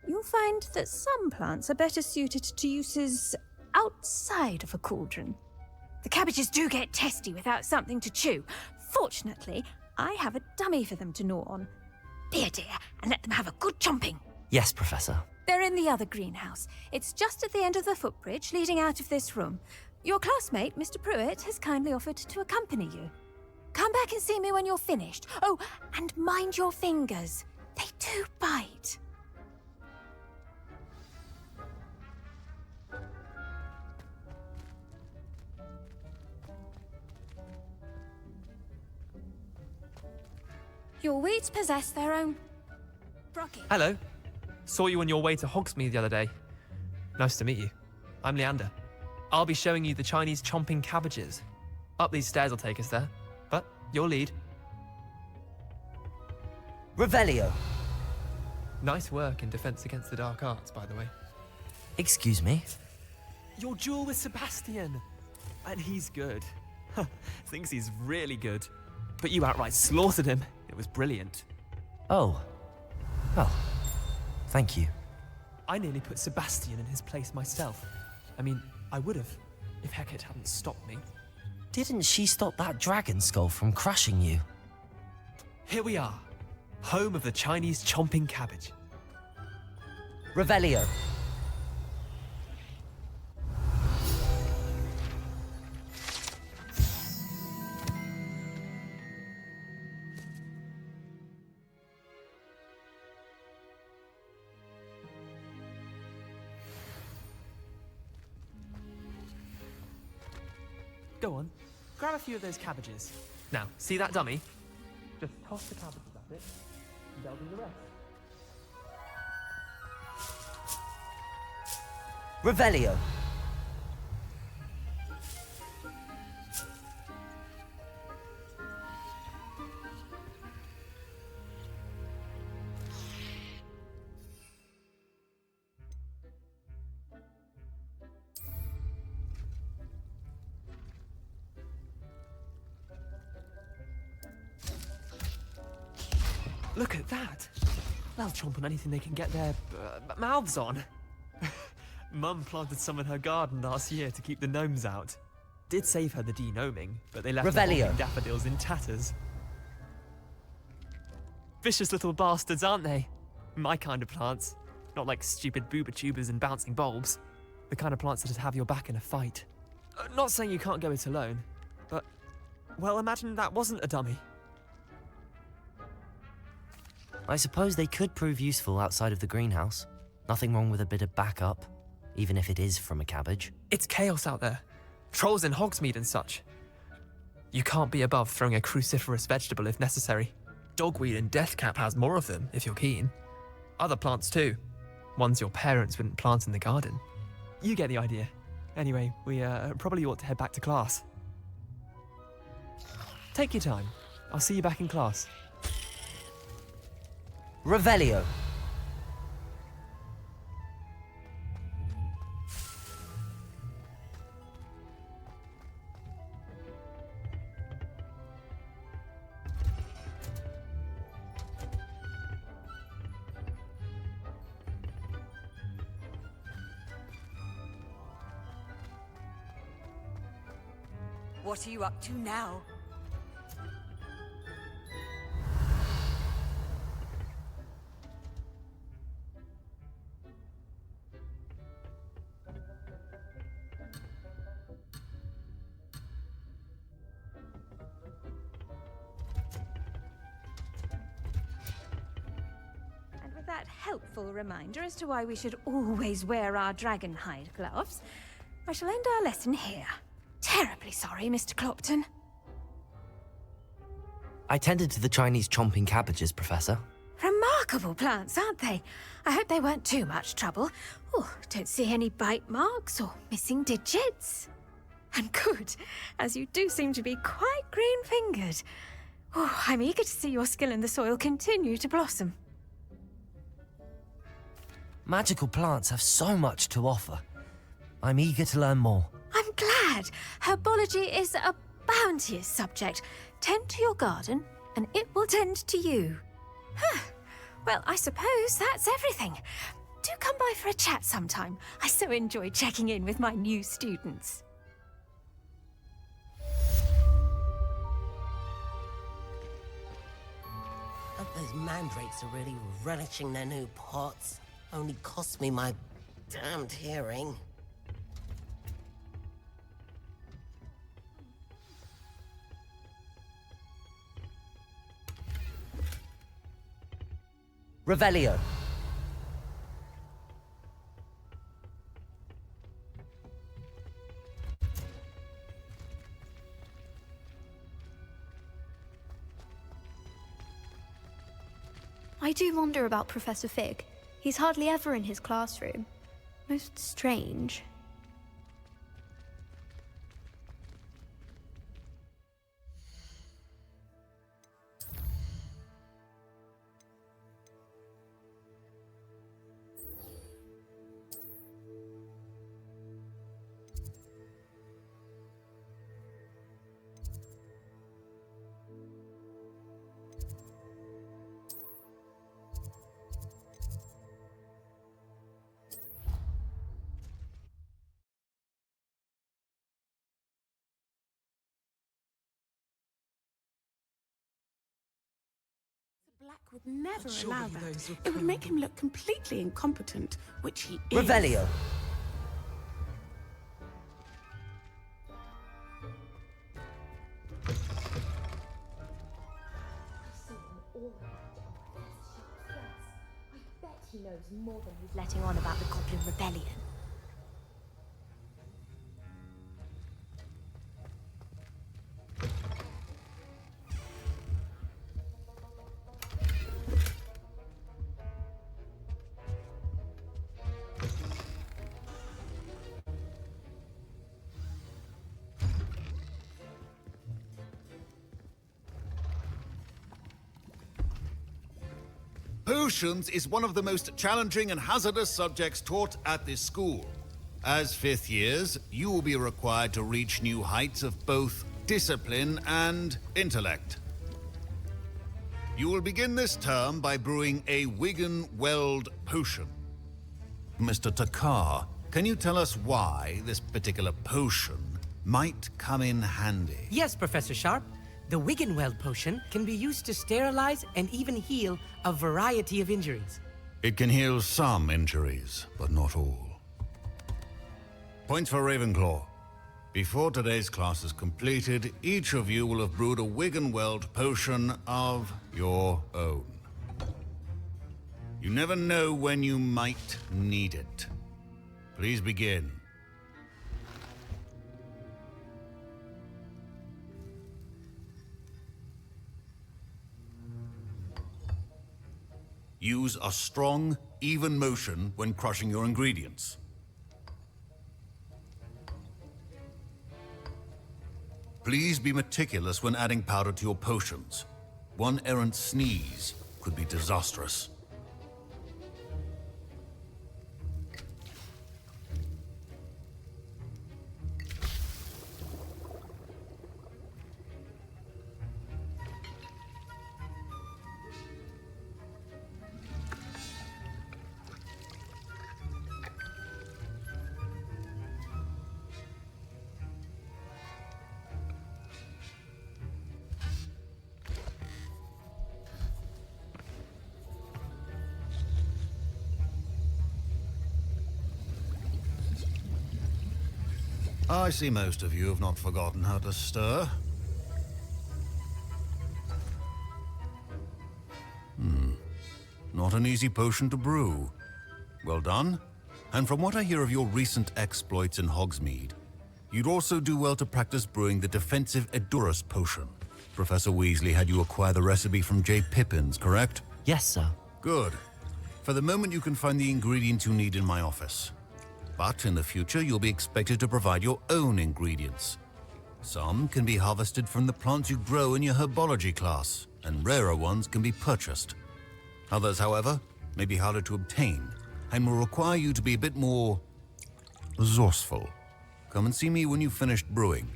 You'll find that some plants are better suited to uses outside of a cauldron. The cabbages do get testy without something to chew. Fortunately, I have a dummy for them to gnaw on. Be a dear and let them have a good chomping. Yes, Professor. They're in the other greenhouse. It's just at the end of the footbridge leading out of this room. Your classmate, Mr. Pruitt, has kindly offered to accompany you. Come back and see me when you're finished. Oh, and mind your fingers. They do bite. Your weeds possess their own... Brocky. Hello. Saw you on your way to Hogsmeade the other day. Nice to meet you. I'm Leander. I'll be showing you the Chinese chomping cabbages. Up these stairs will take us there. But your lead. Revelio. Nice work in Defense Against the Dark Arts, by the way. Excuse me? Your duel with Sebastian. And he's good. Thinks he's really good. But you outright slaughtered him. It was brilliant. Oh. Oh. Thank you. I nearly put Sebastian in his place myself. I mean, I would have, if Hecate hadn't stopped me. Didn't she stop that dragon skull from crushing you? Here we are. Home of the Chinese chomping cabbage. Revelio. Go on, grab a few of those cabbages. Now, see that dummy? Just toss the cabbages at it, and they'll do the rest. Revelio. Look at that! They'll chomp on anything they can get their mouths on. Mum planted some in her garden last year to keep the gnomes out. Did save her the de-gnoming, but they left Revelio. the daffodils in tatters. Vicious little bastards, aren't they? My kind of plants. Not like stupid booba tubers and bouncing bulbs. The kind of plants that'd have your back in a fight. Not saying you can't go it alone, but... well, imagine that wasn't a dummy. I suppose they could prove useful outside of the greenhouse. Nothing wrong with a bit of backup, even if it is from a cabbage. It's chaos out there. Trolls in Hogsmeade and such. You can't be above throwing a cruciferous vegetable if necessary. Dogweed and deathcap has more of them, if you're keen. Other plants too. Ones your parents wouldn't plant in the garden. You get the idea. Anyway, we probably ought to head back to class. Take your time. I'll see you back in class. Revelio. What are you up to now? helpful reminder as to why we should always wear our dragon hide gloves, I shall end our lesson here. Terribly sorry, Mr. Clopton. I tended to the Chinese chomping cabbages, Professor. Remarkable plants, aren't they? I hope they weren't too much trouble. Oh, don't see any bite marks or missing digits. And good, as you do seem to be quite green-fingered. Oh, I'm eager to see your skill in the soil continue to blossom. Magical plants have so much to offer. I'm eager to learn more. I'm glad. Herbology is a bounteous subject. Tend to your garden, and it will tend to you. Huh. Well, I suppose that's everything. Do come by for a chat sometime. I so enjoy checking in with my new students. Those mandrakes are really relishing their new pots. Only cost me my damned hearing. Revelio. I do wonder about Professor Fig. He's hardly ever in his classroom. Most strange. Black would never allow that. It would make him look completely incompetent, which he is. Revelio. I bet he knows more than he's letting on about the Goblin Rebellion. Potions is one of the most challenging and hazardous subjects taught at this school. As fifth years, you will be required to reach new heights of both discipline and intellect. You will begin this term by brewing a Wigan Weld potion. Mr. Takar, can you tell us why this particular potion might come in handy? Yes, Professor Sharp. The Wiggenweld potion can be used to sterilize and even heal a variety of injuries. It can heal some injuries, but not all. Points for Ravenclaw. Before today's class is completed, each of you will have brewed a Wiggenweld potion of your own. You never know when you might need it. Please begin. Use a strong, even motion when crushing your ingredients. Please be meticulous when adding powder to your potions. One errant sneeze could be disastrous. I see most of you have not forgotten how to stir. Not an easy potion to brew. Well done. And from what I hear of your recent exploits in Hogsmeade, you'd also do well to practice brewing the defensive Edurus potion. Professor Weasley had you acquire the recipe from J. Pippins, correct? Yes, sir. Good. For the moment, you can find the ingredients you need in my office. But in the future, you'll be expected to provide your own ingredients. Some can be harvested from the plants you grow in your herbology class, and rarer ones can be purchased. Others, however, may be harder to obtain, and will require you to be a bit more resourceful. Come and see me when you've finished brewing,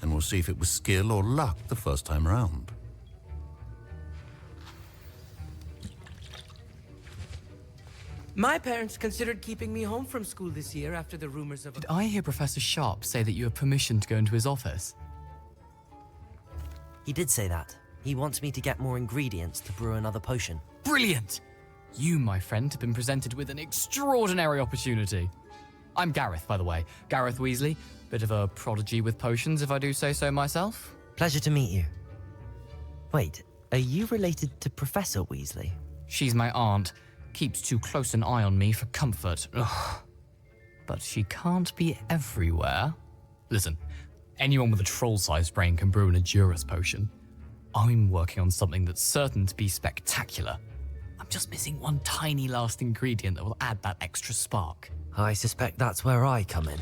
and we'll see if it was skill or luck the first time around. My parents considered keeping me home from school this year after the rumors of... Did I hear Professor Sharp say that you have permission to go into his office? He did say that. He wants me to get more ingredients to brew another potion. Brilliant! You, my friend, have been presented with an extraordinary opportunity. I'm Gareth, by the way. Gareth Weasley. Bit of a prodigy with potions, if I do say so myself. Pleasure to meet you. Wait, are you related to Professor Weasley? She's my aunt. Keeps too close an eye on me for comfort. Ugh. But she can't be everywhere. Listen, anyone with a troll-sized brain can brew an Edurus potion. I'm working on something that's certain to be spectacular. I'm just missing one tiny last ingredient that will add that extra spark. I suspect that's where I come in.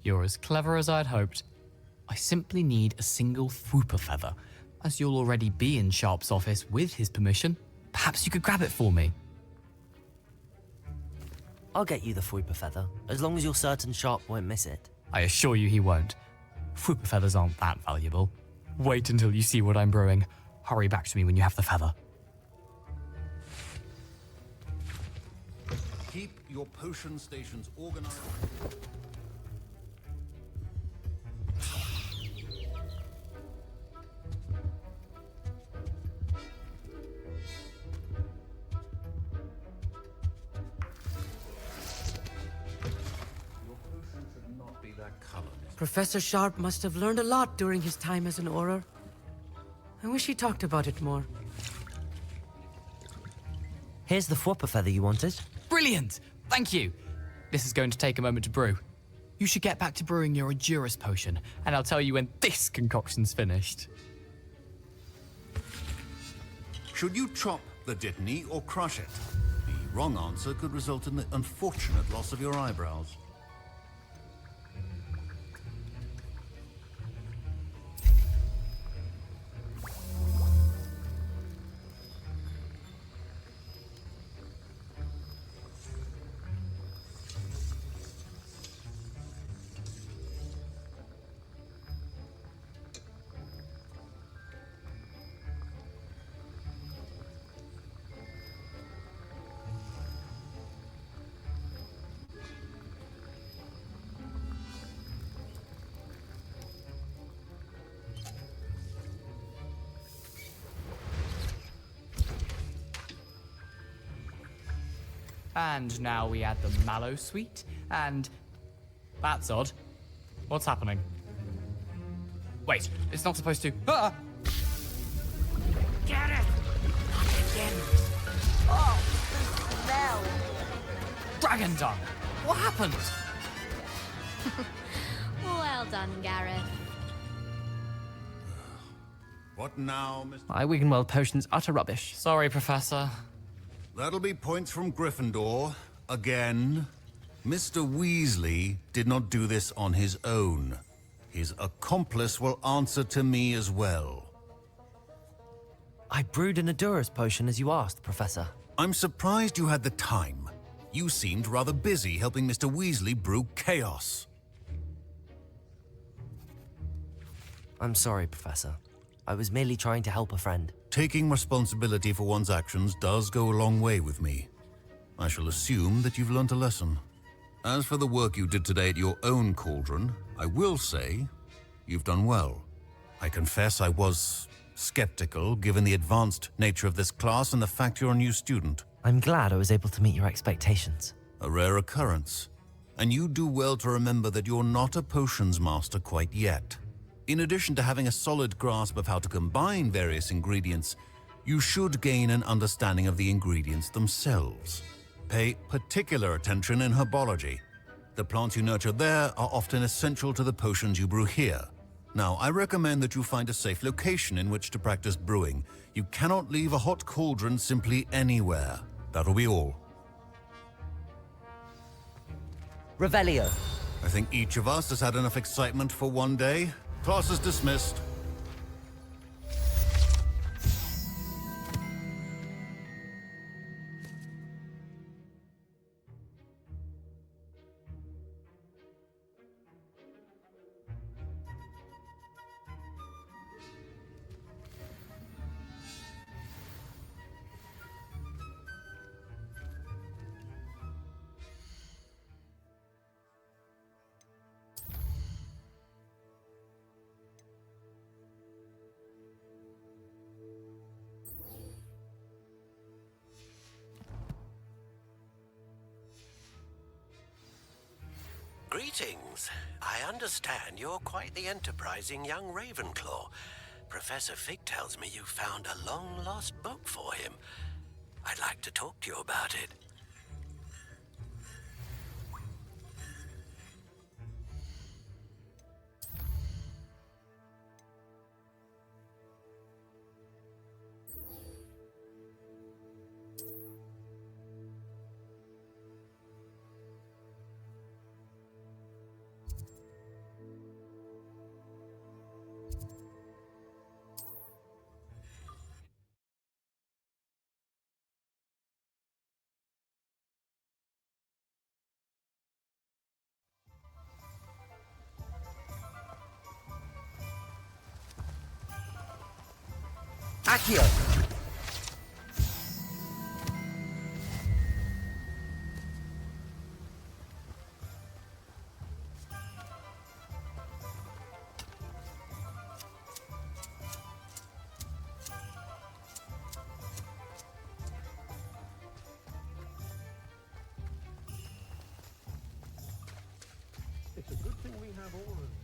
You're as clever as I'd hoped. I simply need a single Fwooper feather. As you'll already be in Sharp's office with his permission, perhaps you could grab it for me. I'll get you the Fwooper feather, as long as you're certain Sharp won't miss it. I assure you he won't. Fwooper feathers aren't that valuable. Wait until you see what I'm brewing. Hurry back to me when you have the feather. Keep your potion stations organized. Professor Sharp must have learned a lot during his time as an Auror. I wish he talked about it more. Here's the Fwooper feather you wanted. Brilliant! Thank you! This is going to take a moment to brew. You should get back to brewing your Edurus potion, and I'll tell you when this concoction's finished. Should you chop the Dittany or crush it? The wrong answer could result in the unfortunate loss of your eyebrows. And now we add the mallow sweet, and... That's odd. What's happening? Wait, it's not supposed to... Ah! Get it! Not again! Oh, the smell! Dragon dung! What happened? Well done, Gareth. What now, Mr. My Wiggenweld potion's utter rubbish. Sorry, Professor. That'll be points from Gryffindor. Again. Mr. Weasley did not do this on his own. His accomplice will answer to me as well. I brewed an Edurus potion as you asked, Professor. I'm surprised you had the time. You seemed rather busy helping Mr. Weasley brew chaos. I'm sorry, Professor. I was merely trying to help a friend. Taking responsibility for one's actions does go a long way with me. I shall assume that you've learnt a lesson. As for the work you did today at your own cauldron, I will say you've done well. I confess I was skeptical, given the advanced nature of this class and the fact you're a new student. I'm glad I was able to meet your expectations. A rare occurrence. And you do well to remember that you're not a potions master quite yet. In addition to having a solid grasp of how to combine various ingredients, you should gain an understanding of the ingredients themselves. Pay particular attention in herbology. The plants you nurture there are often essential to the potions you brew here. Now, I recommend that you find a safe location in which to practice brewing. You cannot leave a hot cauldron simply anywhere. That'll be all. Revelio. I think each of us has had enough excitement for one day. Class is dismissed. Greetings. I understand you're quite the enterprising young Ravenclaw. Professor Fig tells me you found a long-lost book for him. I'd like to talk to you about it. Accio. It's a good thing we have all of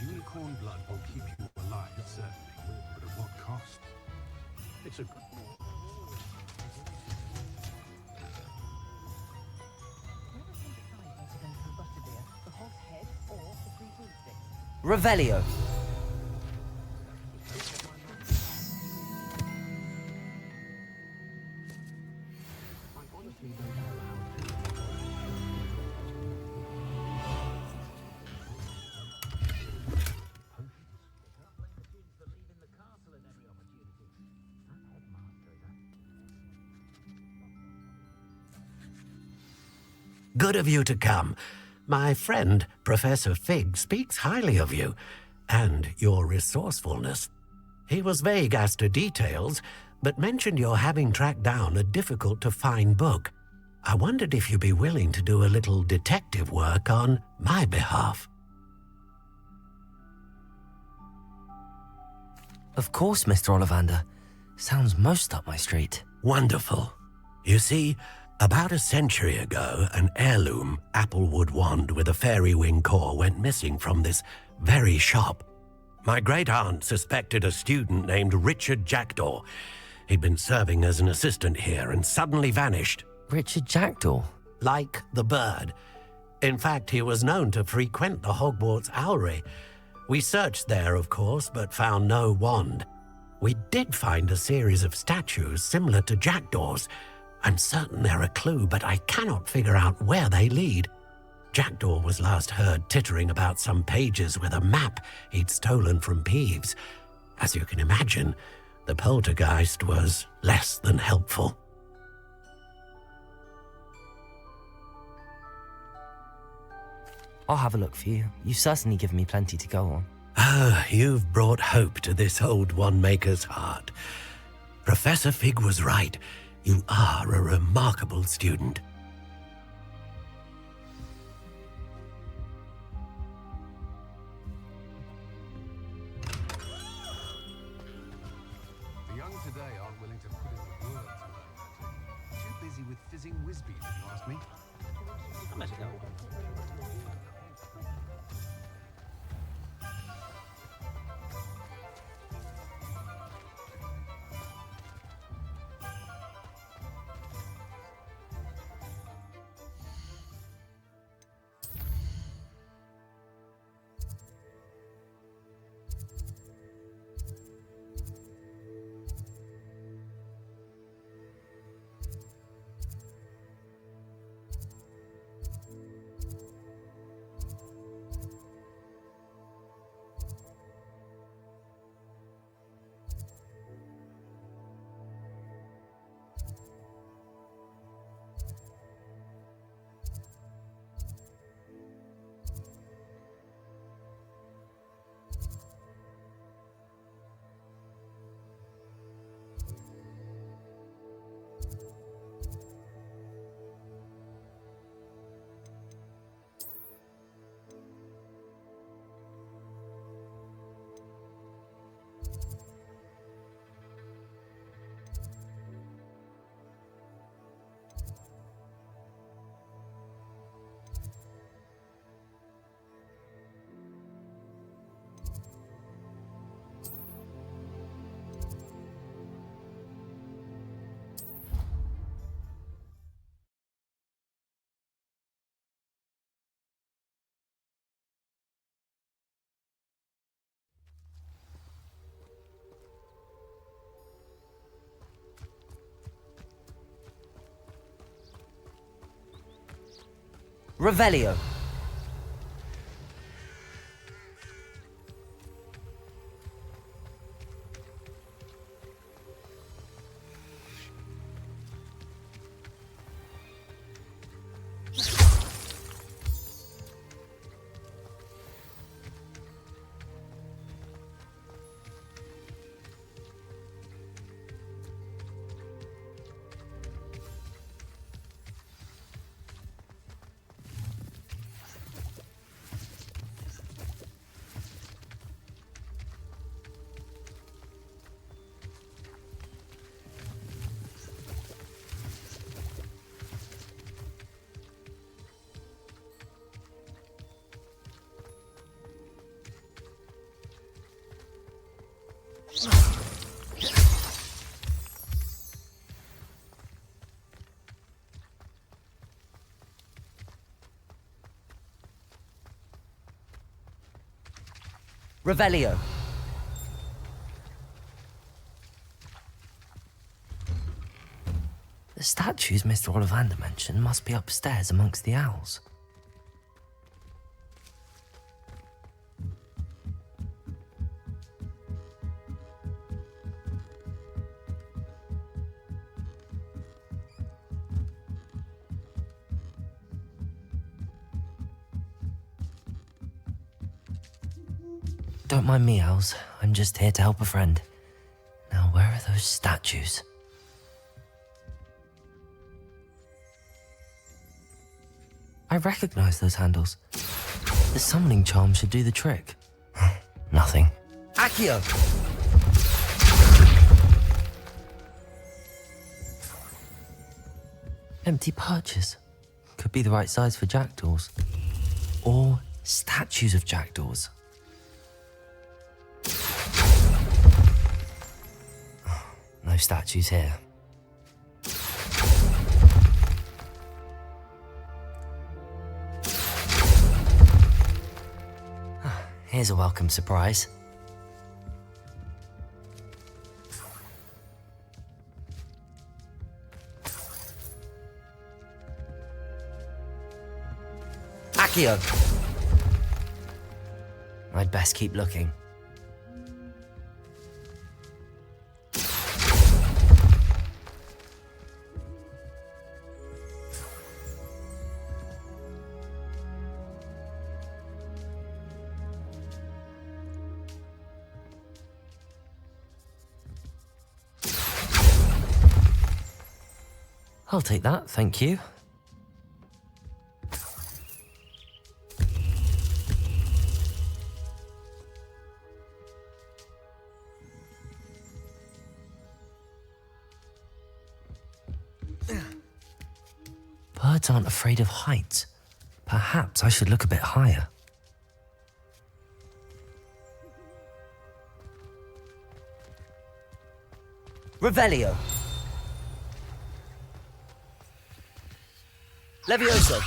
Unicorn blood will keep you alive, certainly, but at what cost? It's a good Revelio. Good of you to come. My friend, Professor Fig, speaks highly of you and your resourcefulness. He was vague as to details, but mentioned your having tracked down a difficult-to-find book. I wondered if you'd be willing to do a little detective work on my behalf. Of course, Mr. Ollivander. Sounds most up my street. Wonderful. You see, about a century ago, an heirloom applewood wand with a fairy wing core went missing from this very shop. My great-aunt suspected a student named Richard Jackdaw. He'd been serving as an assistant here and suddenly vanished. Richard Jackdaw? Like the bird. In fact, he was known to frequent the Hogwarts Owlery. We searched there, of course, but found no wand. We did find a series of statues similar to Jackdaw's. I'm certain they're a clue, but I cannot figure out where they lead. Jackdaw was last heard tittering about some pages with a map he'd stolen from Peeves. As you can imagine, the poltergeist was less than helpful. I'll have a look for you. You've certainly given me plenty to go on. Ah, you've brought hope to this old one-maker's heart. Professor Fig was right. You are a remarkable student. The young today aren't willing to put in busy with fizzing whizbees, if you ask me. I'll let it go. Revelio. Revelio. The statues Mr. Ollivander mentioned must be upstairs amongst the owls. Don't mind me, owls. I'm just here to help a friend. Now, where are those statues? I recognize those handles. The summoning charm should do the trick. Nothing. Accio! Empty perches. Could be the right size for jackdaws. Or statues of jackdaws. No statues here. Here's a welcome surprise. Accio! I'd best keep looking. I'll take that, thank you. birds aren't afraid of heights. Perhaps I should look a bit higher. Revelio. Levioso.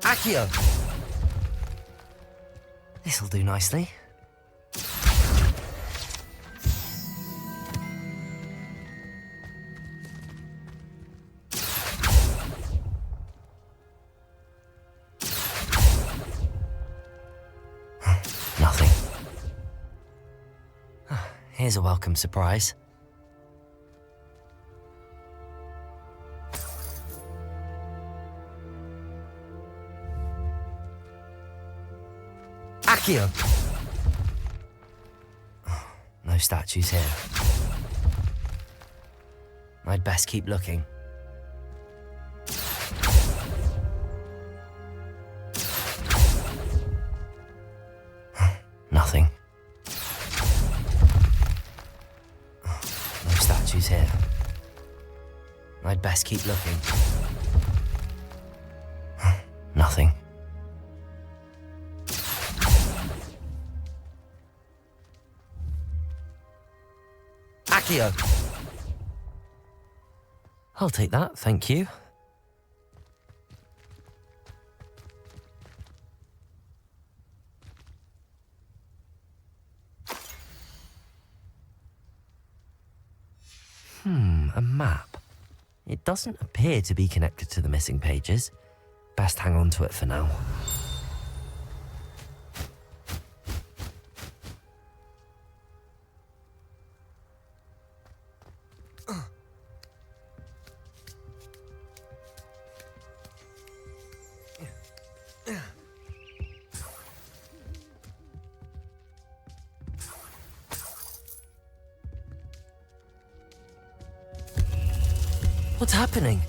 Accio. This'll do nicely. Nothing. Here's a welcome surprise. Accio! No statues here. I'd best keep looking. Nothing. No statues here. I'd best keep looking. Nothing. Accio! I'll take that, thank you. A map. It doesn't appear to be connected to the missing pages. Best hang on to it for now. What's happening?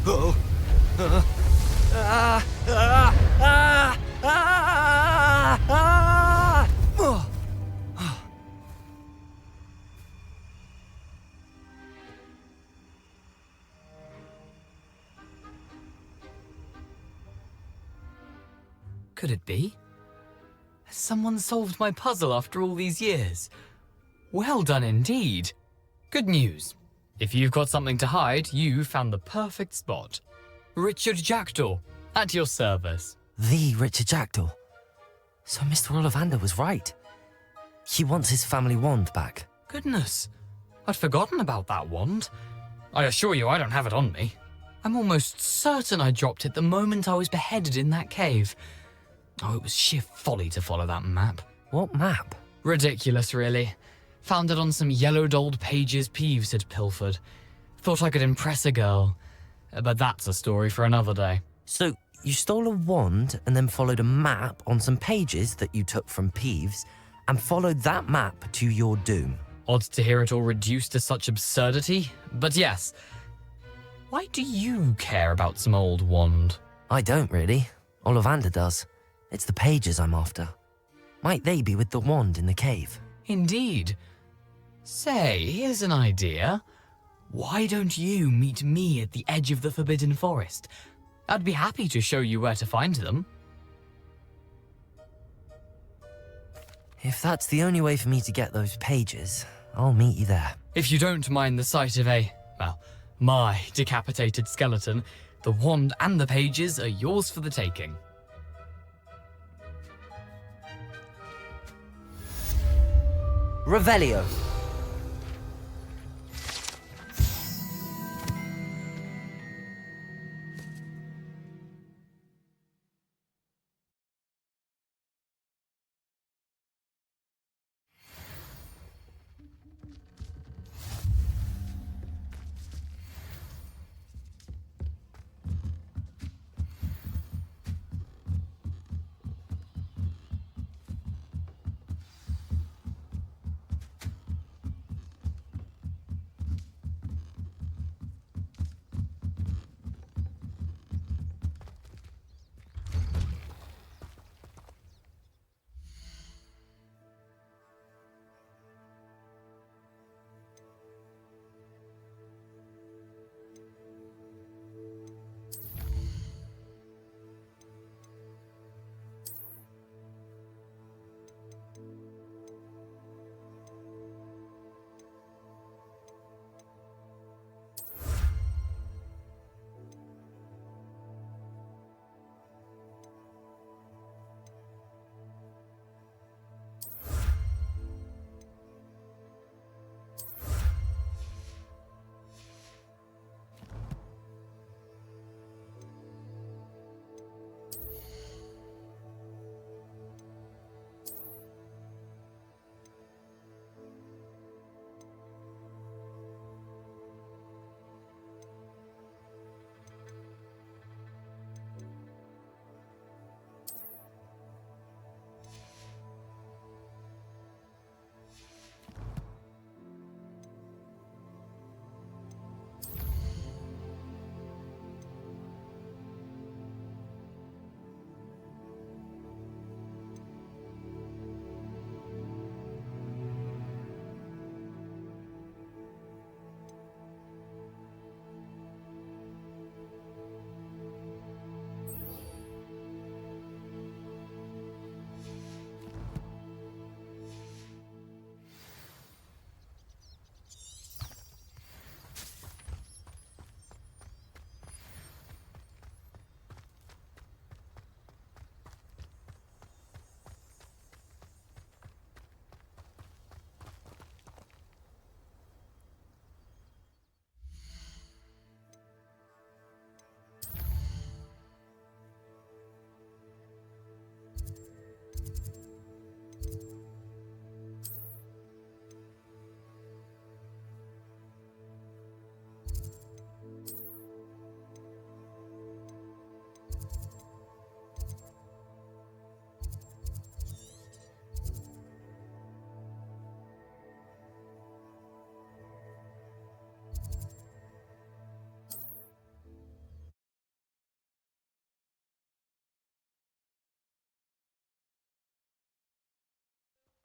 Oh. Could it be? Has someone solved my puzzle after all these years? Well done indeed. Good news. If you've got something to hide, you found the perfect spot. Richard Jackdaw, at your service. The Richard Jackdaw. So Mr. Ollivander was right. He wants his family wand back. Goodness, I'd forgotten about that wand. I assure you I don't have it on me. I'm almost certain I dropped it the moment I was beheaded in that cave. Oh, it was sheer folly to follow that map. What map? Ridiculous, really. Found it on some yellowed old pages Peeves had pilfered. Thought I could impress a girl. But that's a story for another day. So, you stole a wand and then followed a map on some pages that you took from Peeves and followed that map to your doom. Odd to hear it all reduced to such absurdity, but yes. Why do you care about some old wand? I don't really. Ollivander does. It's the pages I'm after. Might they be with the wand in the cave? Indeed. Say, here's an idea. Why don't you meet me at the edge of the Forbidden Forest? I'd be happy to show you where to find them. If that's the only way for me to get those pages, I'll meet you there. If you don't mind the sight of my decapitated skeleton, the wand and the pages are yours for the taking. Revelio.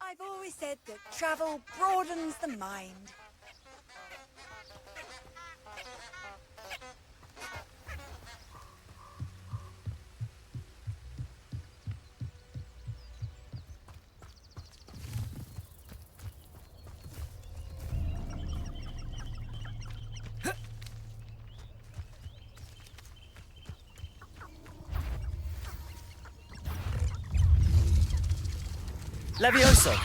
I've always said that travel broadens the mind. Levioso!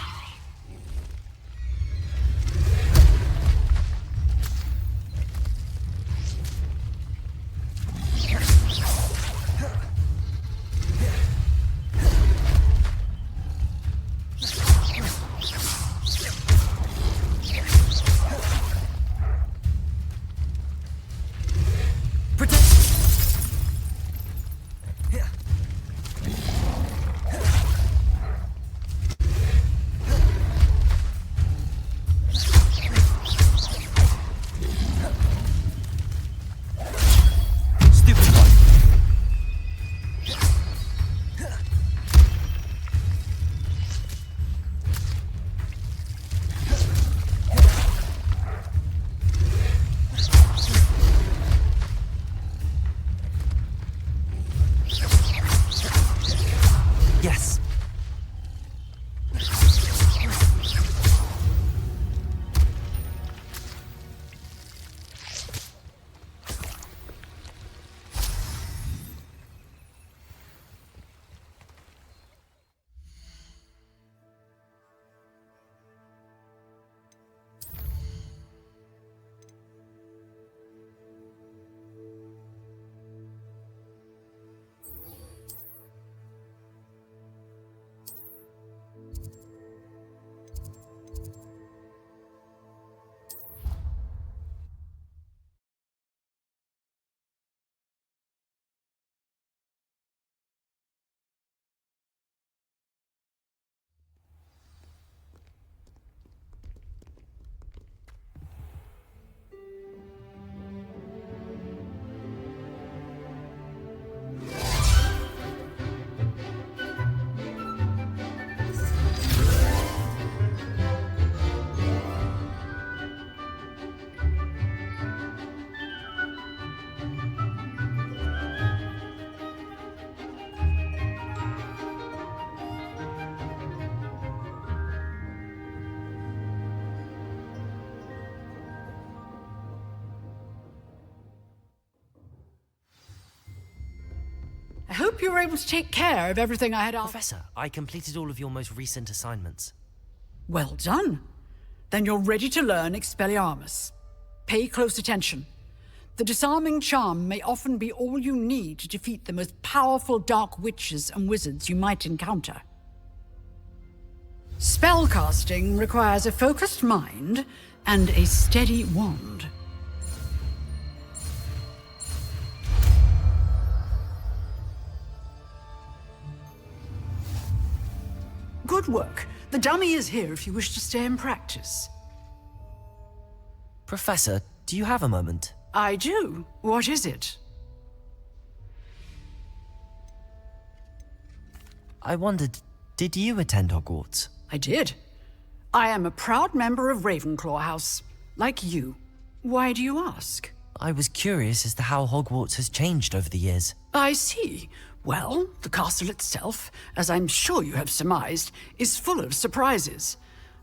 Yes. I hope you were able to take care of everything I had asked. Professor, I completed all of your most recent assignments. Well done. Then you're ready to learn Expelliarmus. Pay close attention. The disarming charm may often be all you need to defeat the most powerful dark witches and wizards you might encounter. Spellcasting requires a focused mind and a steady wand. Good work. The dummy is here if you wish to stay and practice. Professor, do you have a moment? I do. What is it? I wondered, did you attend Hogwarts? I did. I am a proud member of Ravenclaw House, like you. Why do you ask? I was curious as to how Hogwarts has changed over the years. I see. Well, the castle itself, as I'm sure you have surmised, is full of surprises.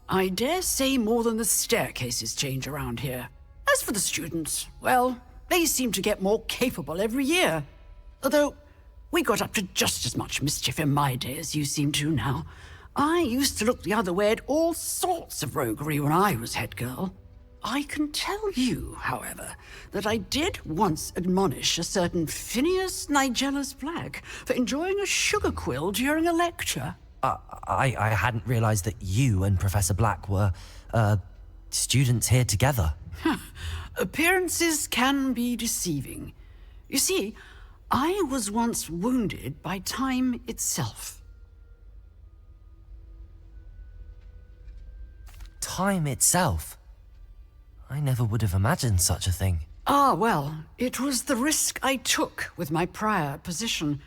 I dare say more than the staircases change around here. As for the students, well, they seem to get more capable every year. Although, we got up to just as much mischief in my day as you seem to now. I used to look the other way at all sorts of roguery when I was head girl. I can tell you, however, that I did once admonish a certain Phineas Nigellus Black for enjoying a sugar quill during a lecture. I hadn't realized that you and Professor Black were, students here together. Appearances can be deceiving. You see, I was once wounded by time itself. Time itself? I never would have imagined such a thing. Ah, well, it was the risk I took with my prior position.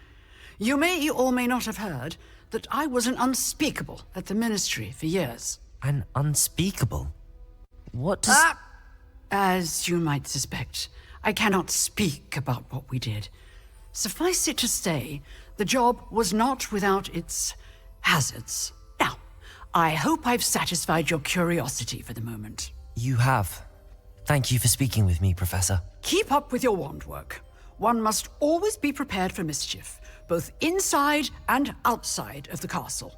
You may or may not have heard that I was an unspeakable at the Ministry for years. An unspeakable? What does... As you might suspect, I cannot speak about what we did. Suffice it to say, the job was not without its hazards. Now, I hope I've satisfied your curiosity for the moment. You have. Thank you for speaking with me, Professor. Keep up with your wand work. One must always be prepared for mischief, both inside and outside of the castle.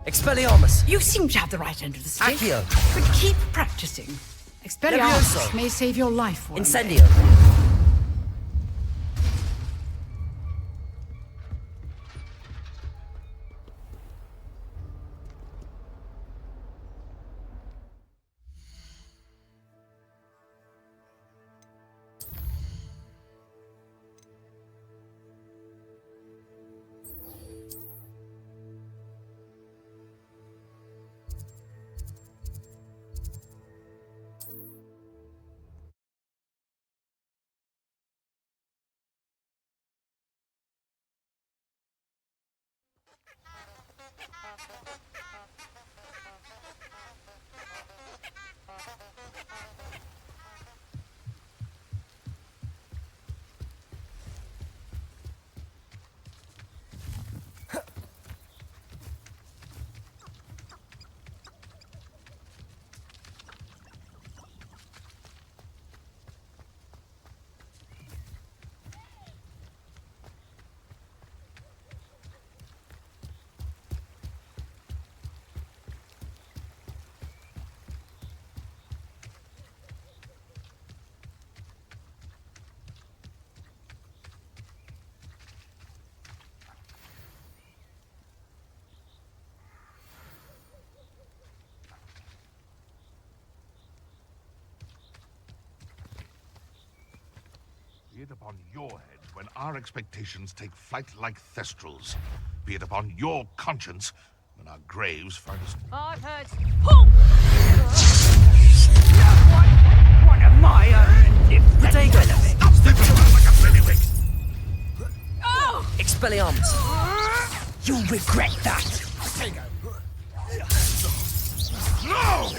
Expelliarmus! You seem to have the right end of the stick. Accio! But keep practicing. Expelliarmus Levioso! may save your life one day. Incendio! Be it upon your head when our expectations take flight like thestrals. Be it upon your conscience when our graves find us... I've heard. Pull! One of my own. Protego! Oh! Expelliarmus! You'll regret that. No!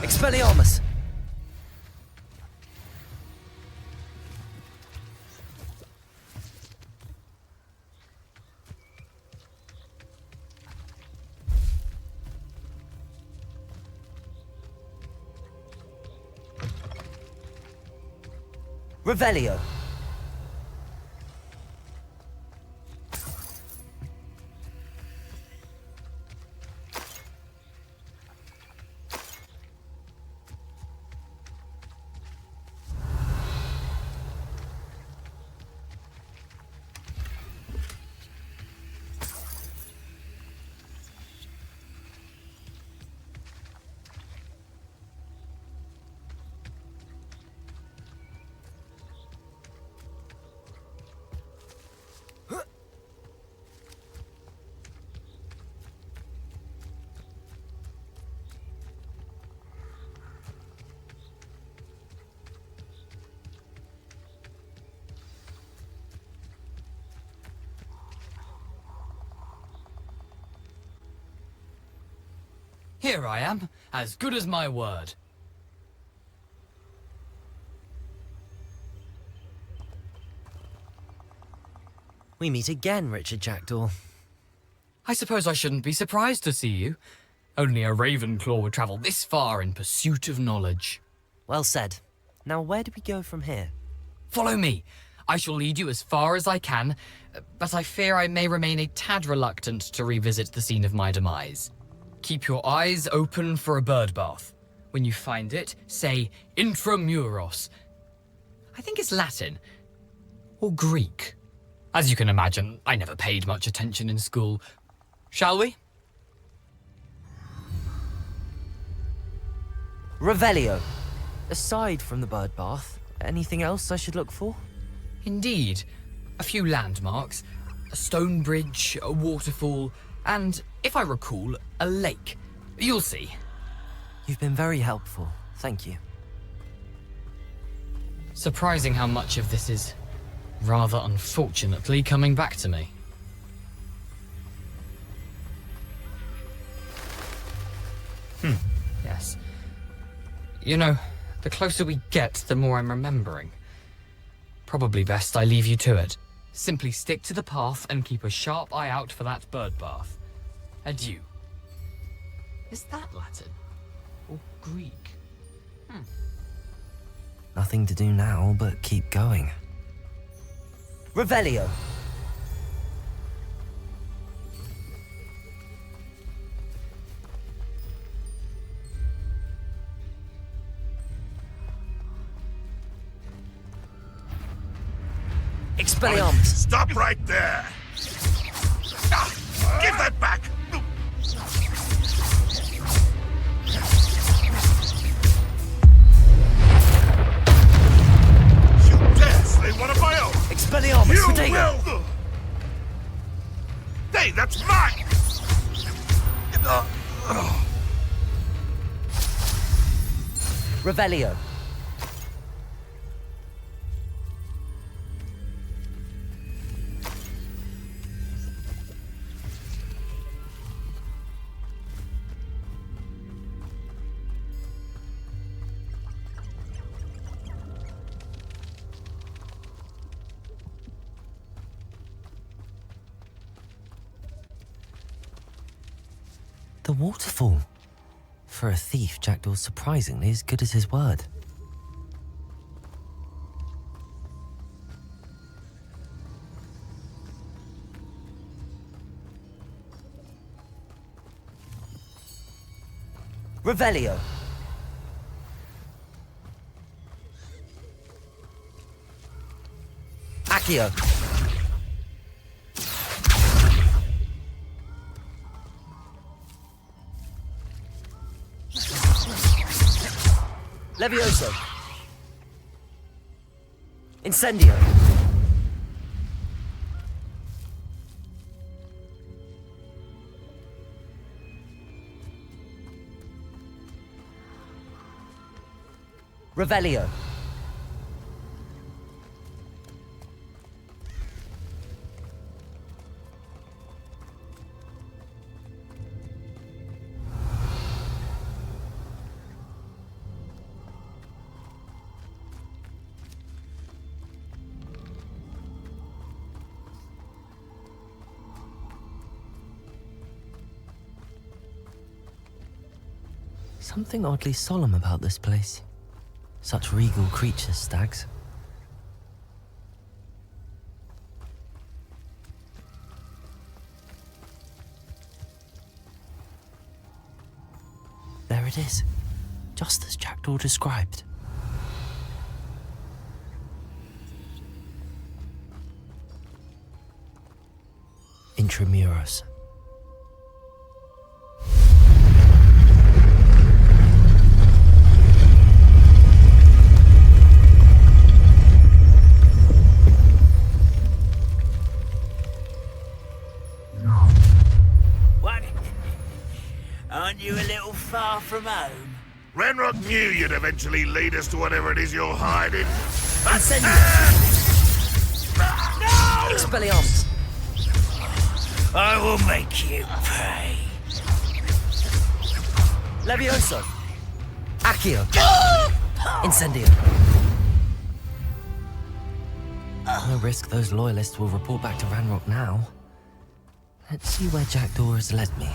Expelliarmus! Revelio! Here I am, as good as my word. We meet again, Richard Jackdaw. I suppose I shouldn't be surprised to see you. Only a Ravenclaw would travel this far in pursuit of knowledge. Well said. Now where do we go from here? Follow me. I shall lead you as far as I can, but I fear I may remain a tad reluctant to revisit the scene of my demise. Keep your eyes open for a bird bath. When you find it, say intramuros. I think it's Latin. Or Greek. As you can imagine, I never paid much attention in school. Shall we? Revelio. Aside from the bird bath, anything else I should look for? Indeed. A few landmarks, a stone bridge, a waterfall, and, if I recall, a lake. You'll see. You've been very helpful. Thank you. Surprising how much of this is, rather unfortunately, coming back to me. Yes. You know, the closer we get, the more I'm remembering. Probably best I leave you to it. Simply stick to the path and keep a sharp eye out for that bird bath. Adieu. Is that Latin? Or Greek? Nothing to do now but keep going. Revelio. Expelliarmus. Stop right there! Give that back! You dare slay one of my own! Expelliarmus, You Protego! will! Hey, that's mine! Revelio. The waterfall. For a thief, Jackdaw's surprisingly as good as his word. Revelio. Accio. Levioso. Incendio. Revelio. Something oddly solemn about this place. Such regal creatures, stags. There it is, just as Jackdaw described. Intramuros. Aren't you a little far from home? Ranrock knew you'd eventually lead us to whatever it is you're hiding. Incendio! No! Expelliarmus! I will make you pay. Levioso! Accio! Incendio! No risk those loyalists will report back to Ranrock now. Let's see where Jackdaw has led me.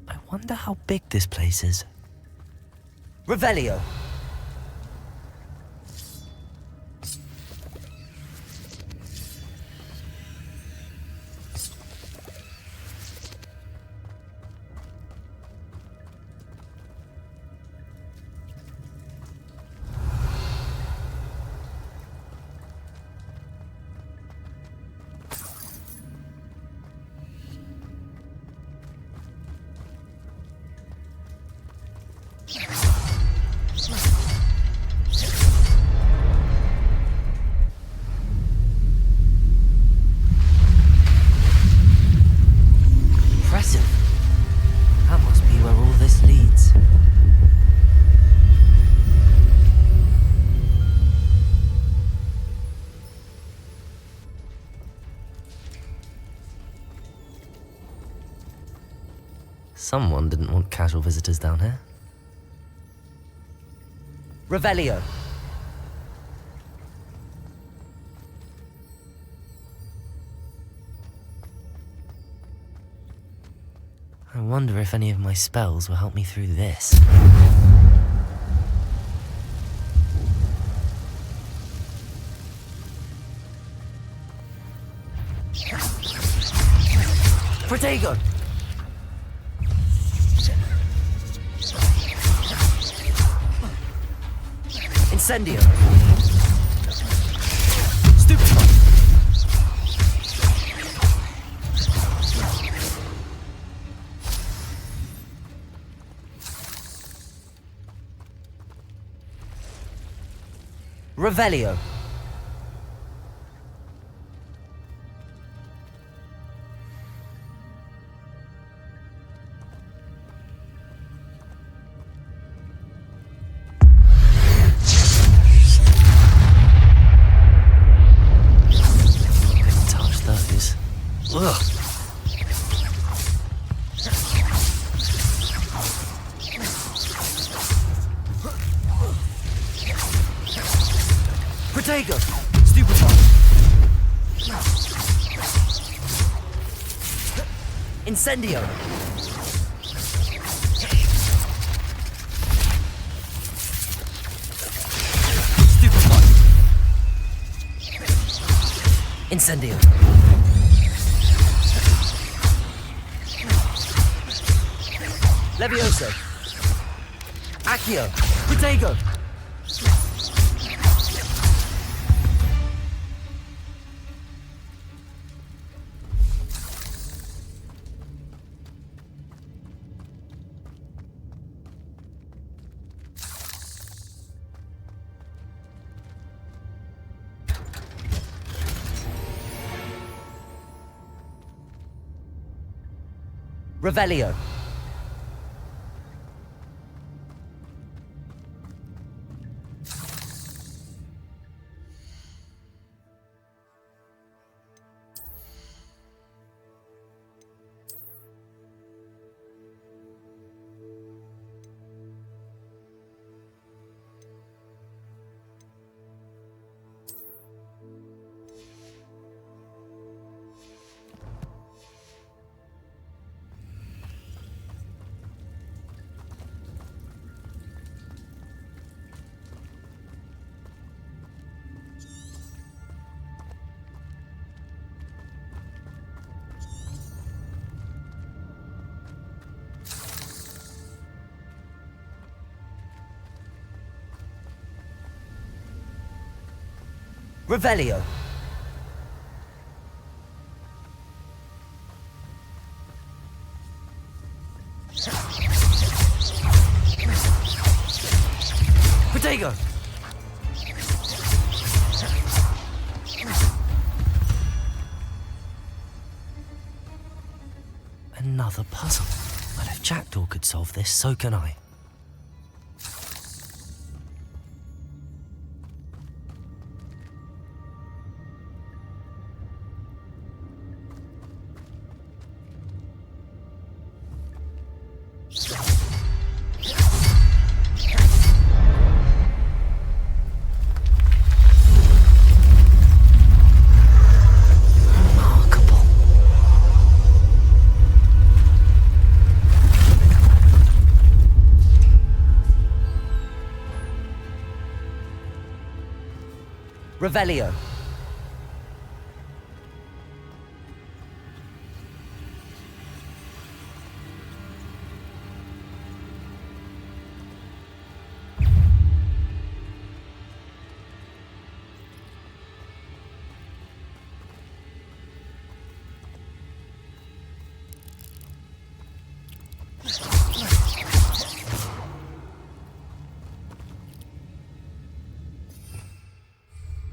I wonder how big this place is. Revelio. Impressive. That must be where all this leads. Someone didn't want casual visitors down here. Revelio. I wonder if any of my spells will help me through this. Protego! Incendio! Stupefy! Revelio. Couldn't touch those. Ugh. Protego! Stupefy! Incendio! Stupefy! Incendio! Levioso! Accio! Protego! Revelio. Revelio. Protego. Another puzzle. Well, if Jackdaw could solve this, so can I. Revelio.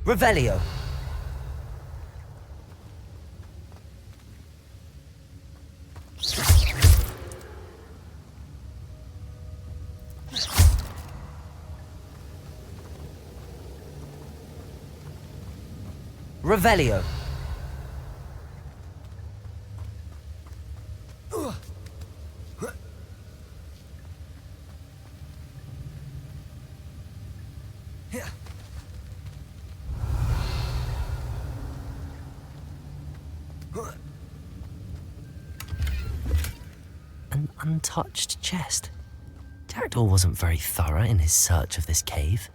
Revelio. Revelio. An untouched chest. Jackdaw wasn't very thorough in his search of this cave.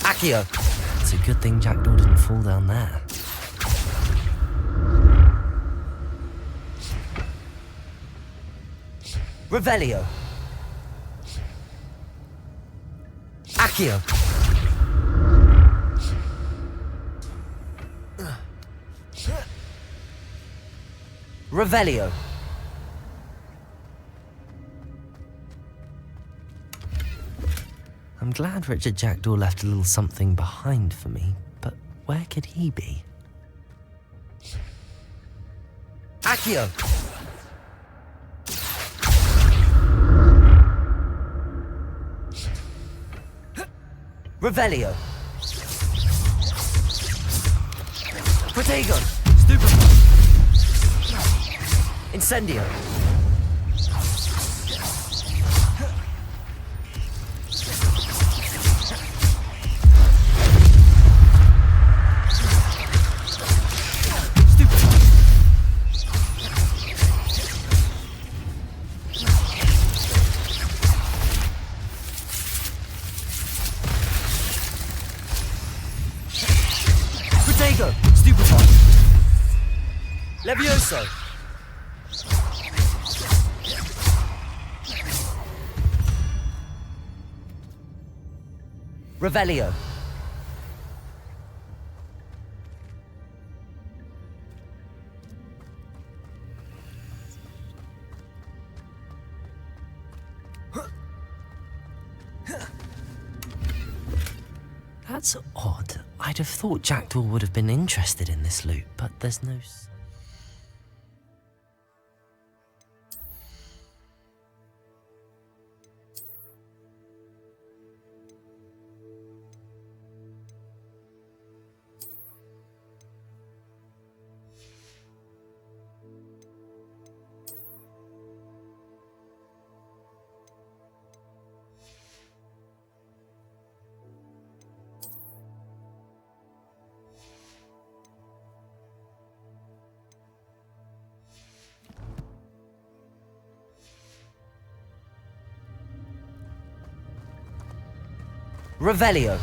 Accio! It's a good thing Jackdaw didn't fall down there. Revelio. Accio. Revelio. I'm glad Richard Jackdaw left a little something behind for me, but where could he be? Accio! Revelio. Protego. Stupefy. Incendio. Protego. Stupefy. Levioso. Revelio. That's odd. I'd have thought Jackdaw would have been interested in this loot, but there's no... Revelio.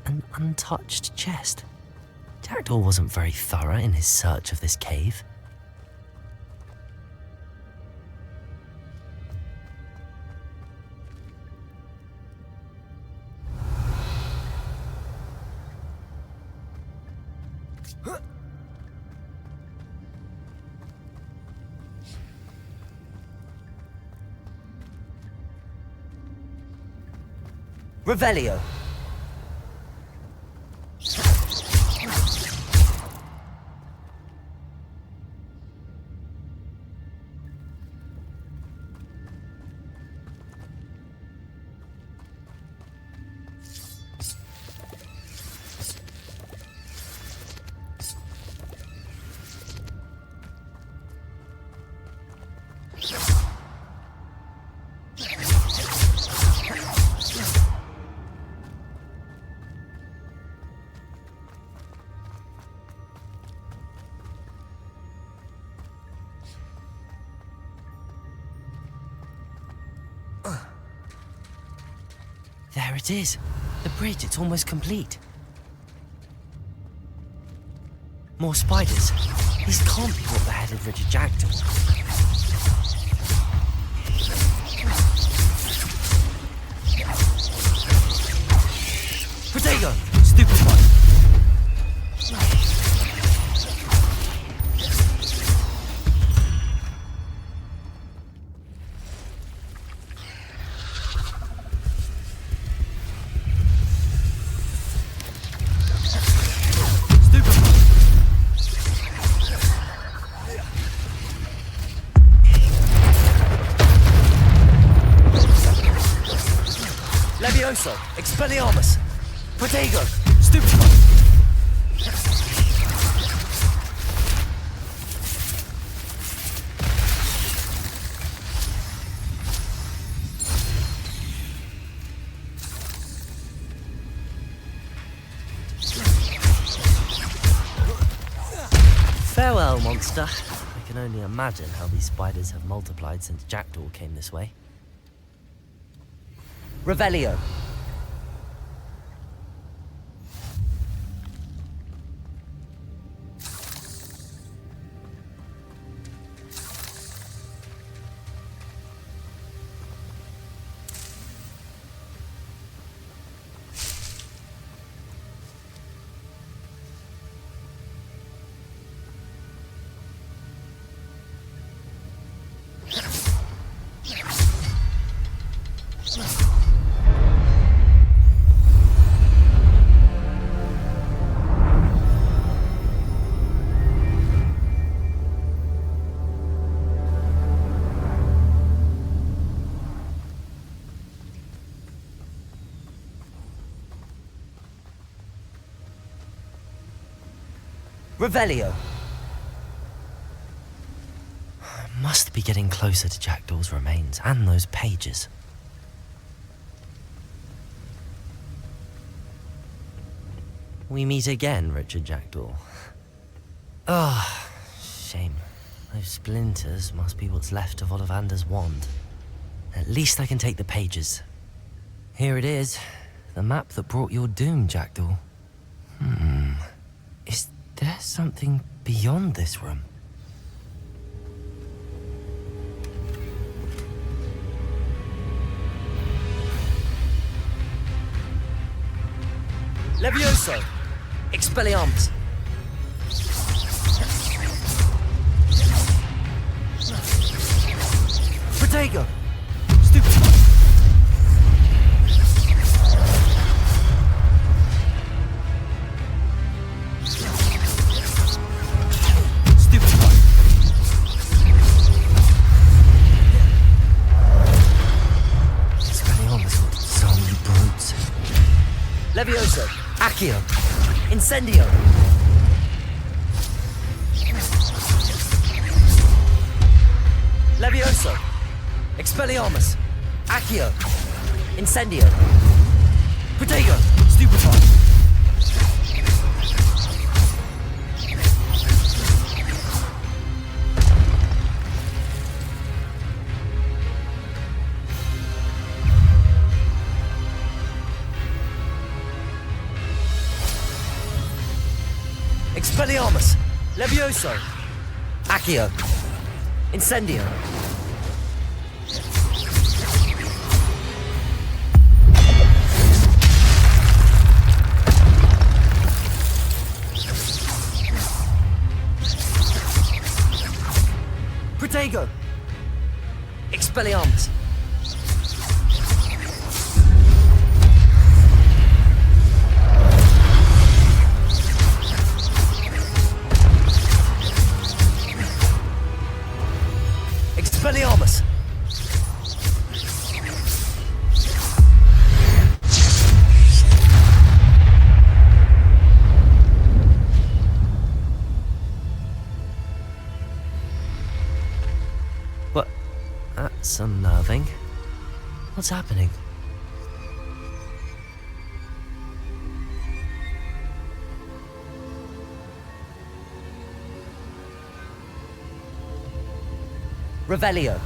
An untouched chest. Jackdaw wasn't very thorough in his search of this cave. Revelio. There it is. The bridge, it's almost complete. More spiders. These can't be what beheaded Richard Jackdaw. Protego! Stupefy! Levioso! Expelliarmus! Protego! Stupefy! Farewell, monster. I can only imagine how these spiders have multiplied since Jackdaw came this way. Revelio. Revelio. Must be getting closer to Jackdaw's remains and those pages. We meet again, Richard Jackdaw. Ah, shame. Those splinters must be what's left of Ollivander's wand. At least I can take the pages. Here it is. The map that brought your doom, Jackdaw. Is there something beyond this room? Levioso! Expelliarmus! Protego! Stupefy! Stupefy! Expelliarmus will disarm you brutes. Levioso! Accio! Incendio! Levioso! Expelliarmus! Accio! Incendio! Protego! Stupefy! Expelliarmus! Levioso! Accio! Incendio! Protego! Expelliarmus! Expelliarmus! What? That's unnerving. What's happening? Revelio.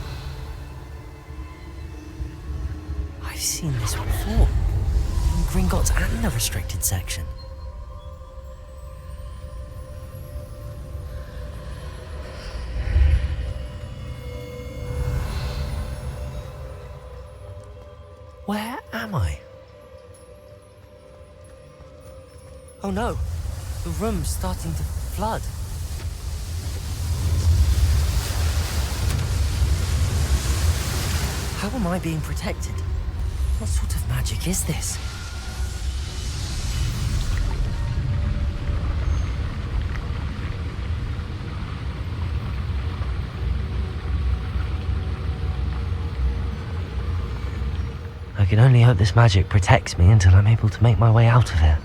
I've seen this before. In Gringotts and the restricted section. Oh no, the room's starting to flood. How am I being protected? What sort of magic is this? I can only hope this magic protects me until I'm able to make my way out of here.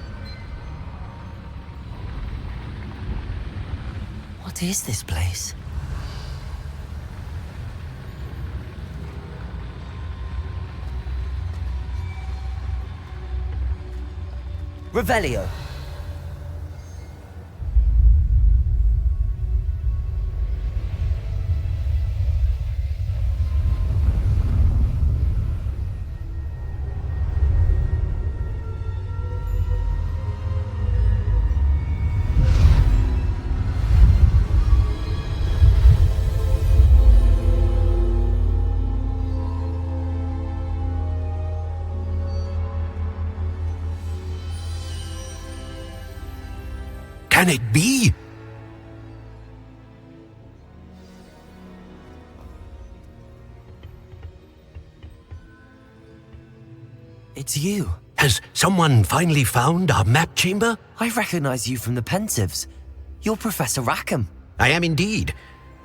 What is this place? Revelio. Can it be? It's you. Has someone finally found our map chamber? I recognize you from the Pensieves. You're Professor Rackham. I am indeed.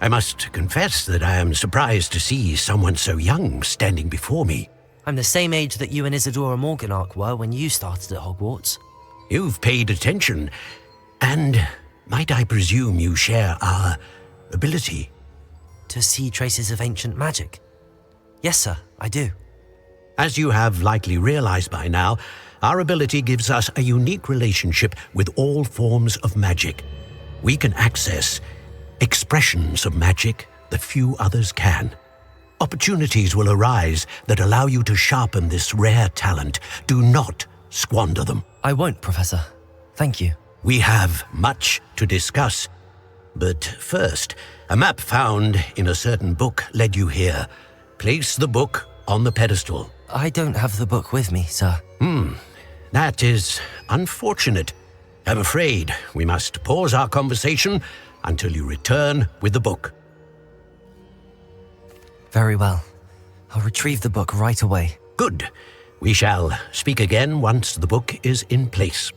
I must confess that I am surprised to see someone so young standing before me. I'm the same age that you and Isadora Morganach were when you started at Hogwarts. You've paid attention, and might I presume you share our ability? To see traces of ancient magic? Yes, sir, I do. As you have likely realized by now, our ability gives us a unique relationship with all forms of magic. We can access expressions of magic that few others can. Opportunities will arise that allow you to sharpen this rare talent. Do not squander them. I won't, Professor. Thank you. We have much to discuss. But first, a map found in a certain book led you here. Place the book on the pedestal. I don't have the book with me, sir. That is unfortunate. I'm afraid we must pause our conversation until you return with the book. Very well. I'll retrieve the book right away. Good. We shall speak again once the book is in place.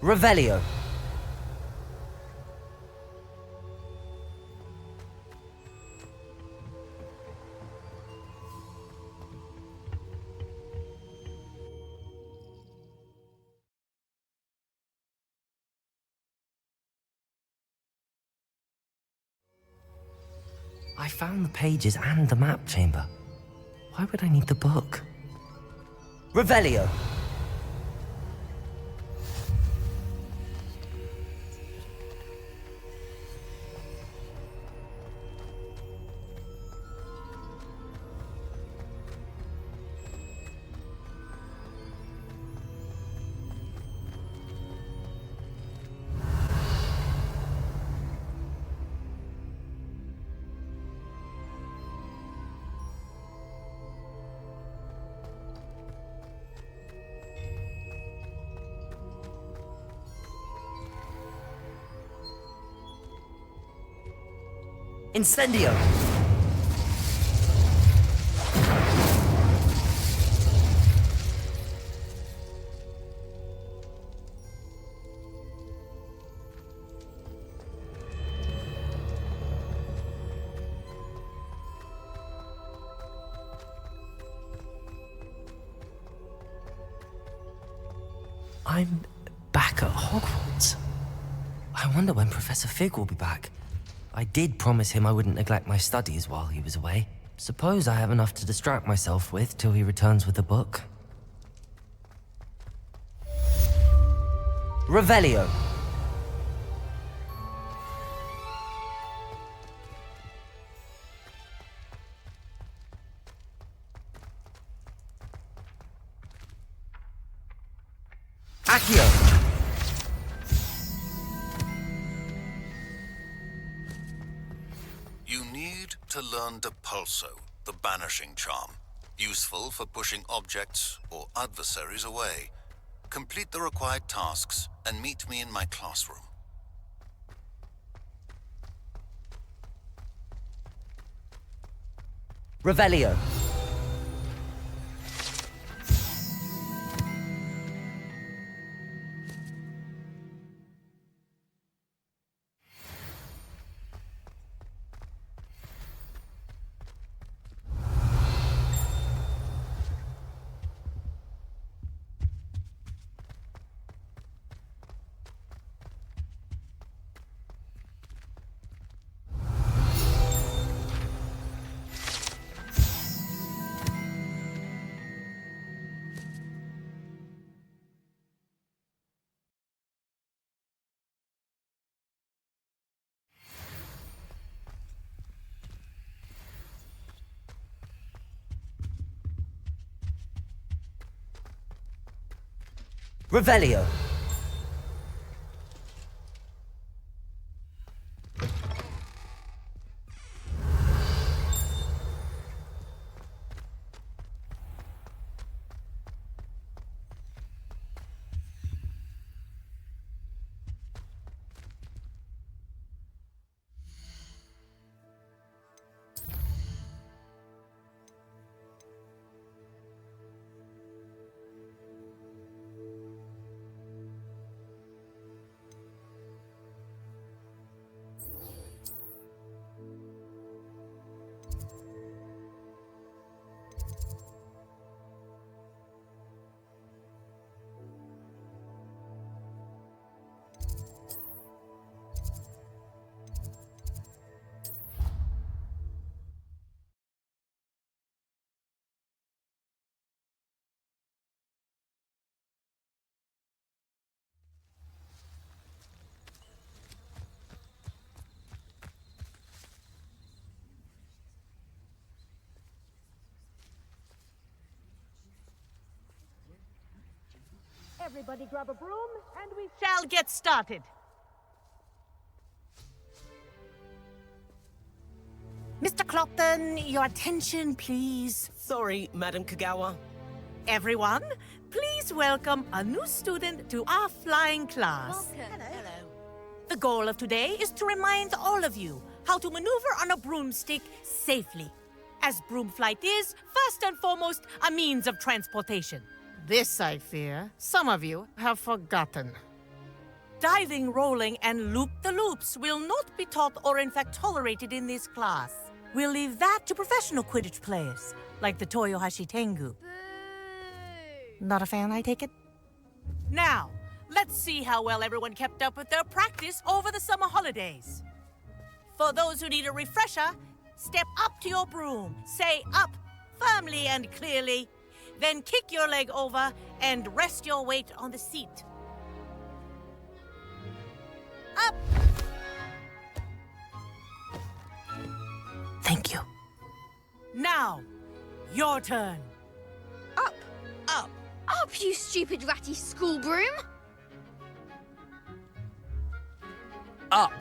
Revelio. I found the pages and the map chamber. Why would I need the book? Revelio. Incendio! I'm back at Hogwarts. I wonder when Professor Fig will be back. I did promise him I wouldn't neglect my studies while he was away. Suppose I have enough to distract myself with till he returns with the book. Revelio. Accio. You need to learn Depulso, the banishing charm. Useful for pushing objects or adversaries away. Complete the required tasks and meet me in my classroom. Revelio. Revelio. Everybody grab a broom, and we shall get started. Mr. Clopton, your attention, please. Sorry, Madam Kagawa. Everyone, please welcome a new student to our flying class. Hello. The goal of today is to remind all of you how to maneuver on a broomstick safely, as broom flight is, first and foremost, a means of transportation. This, I fear, some of you have forgotten. Diving, rolling, and loop-the-loops will not be taught or in fact tolerated in this class. We'll leave that to professional Quidditch players, like the Toyohashi Tengu. Not a fan, I take it? Now, let's see how well everyone kept up with their practice over the summer holidays. For those who need a refresher, step up to your broom, say up firmly and clearly, then kick your leg over and rest your weight on the seat. Up! Thank you. Now, your turn. Up! Up! Up, you stupid ratty school broom! Up!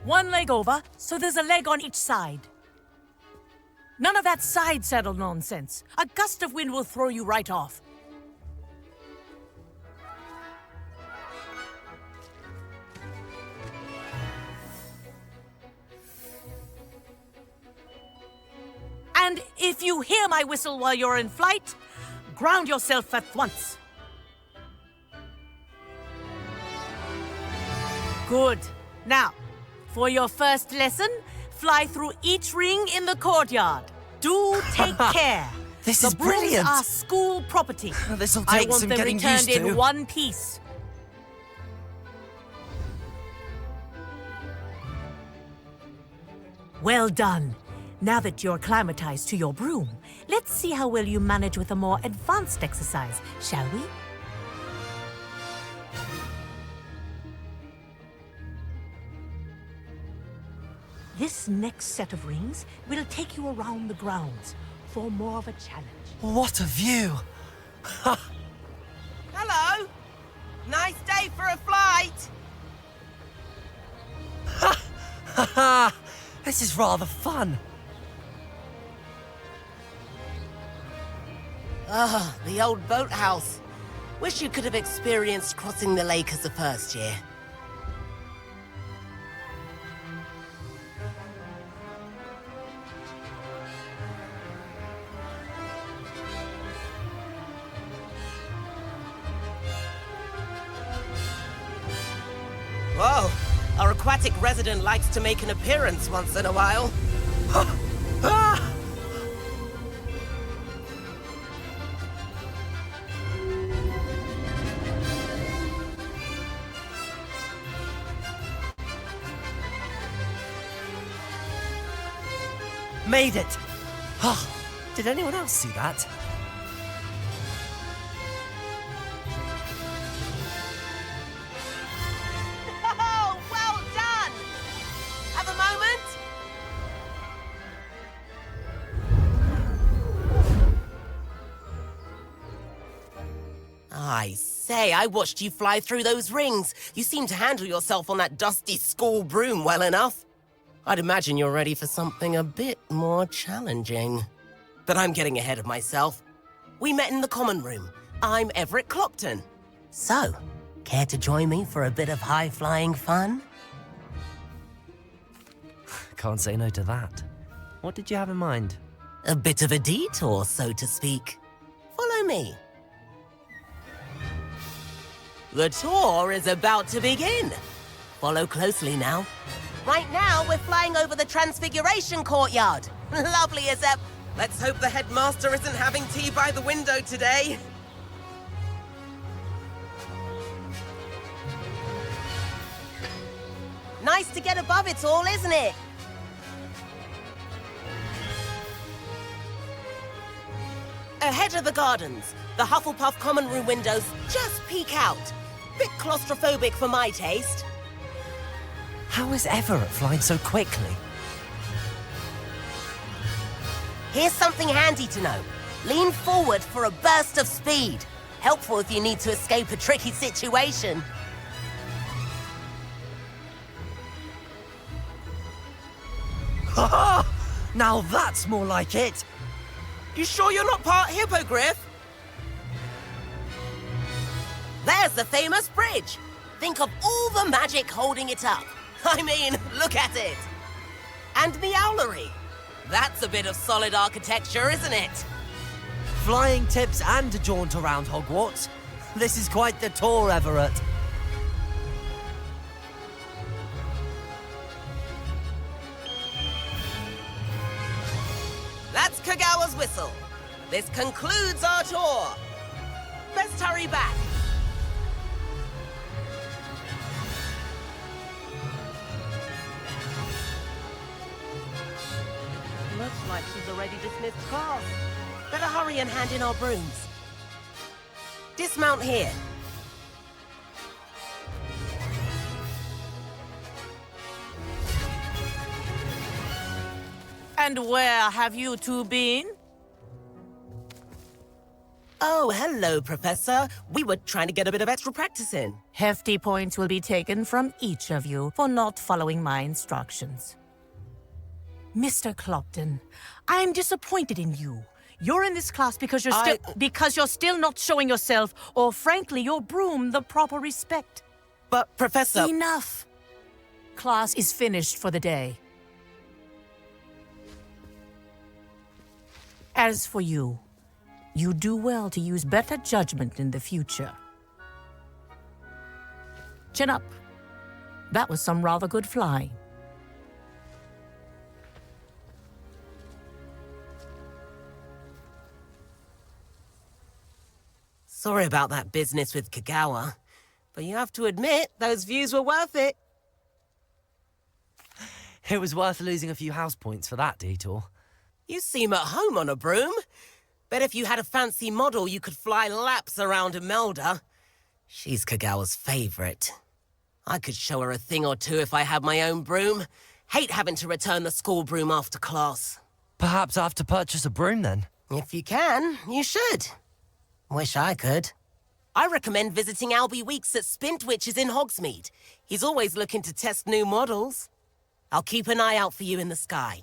One leg over, so there's a leg on each side. None of that side saddle nonsense. A gust of wind will throw you right off. And if you hear my whistle while you're in flight, ground yourself at once. Good. Now, for your first lesson, fly through each ring in the courtyard. Do take care. This the is brilliant. brooms are school property. This'll I take want some them getting returned used to. in one piece. Well done. Now that you're acclimatized to your broom, let's see how well you manage with a more advanced exercise, shall we? This next set of rings will take you around the grounds for more of a challenge. What a view! Hello! Nice day for a flight! This is rather fun. Ah, the old boathouse. Wish you could have experienced crossing the lake as a first year. Whoa, our aquatic resident likes to make an appearance once in a while. Made it! Oh, did anyone else see that? Oh, well done! Have a moment? I say, I watched you fly through those rings. You seem to handle yourself on that dusty school broom well enough. I'd imagine you're ready for something a bit more challenging. But I'm getting ahead of myself. We met in the common room. I'm Everett Clopton. So, care to join me for a bit of high-flying fun? Can't say no to that. What did you have in mind? A bit of a detour, so to speak. Follow me. The tour is about to begin. Follow closely now. Right now, we're flying over the Transfiguration Courtyard. Lovely as ever. Let's hope the headmaster isn't having tea by the window today. Nice to get above it all, isn't it? Ahead of the gardens, the Hufflepuff common room windows just peek out. Bit claustrophobic for my taste. How is Everett flying so quickly? Here's something handy to know. Lean forward for a burst of speed. Helpful if you need to escape a tricky situation. Ha! Now that's more like it! You sure you're not part hippogriff? There's the famous bridge. Think of all the magic holding it up. I mean, look at it. And the owlery. That's a bit of solid architecture, isn't it? Flying tips and a jaunt around Hogwarts. This is quite the tour, Everett. That's Kagawa's whistle. This concludes our tour. Best hurry back. Looks like she's already dismissed class. Better hurry and hand in our brooms. Dismount here. And where have you two been? Oh, hello, Professor. We were trying to get a bit of extra practice in. Hefty points will be taken from each of you for not following my instructions. Mr. Clopton, I'm disappointed in you. You're in this class because you're still not showing yourself, or frankly, your broom, the proper respect. But, Professor... Enough! Class is finished for the day. As for you, you do well to use better judgment in the future. Chin up. That was some rather good flying. Sorry about that business with Kagawa, but you have to admit, those views were worth it. It was worth losing a few house points for that detour. You seem at home on a broom. Bet if you had a fancy model, you could fly laps around Imelda. She's Kagawa's favorite. I could show her a thing or two if I had my own broom. Hate having to return the school broom after class. Perhaps I have to purchase a broom then? If you can, you should. Wish I could. I recommend visiting Albie Weeks at Spintwitches in Hogsmeade. He's always looking to test new models. I'll keep an eye out for you in the sky.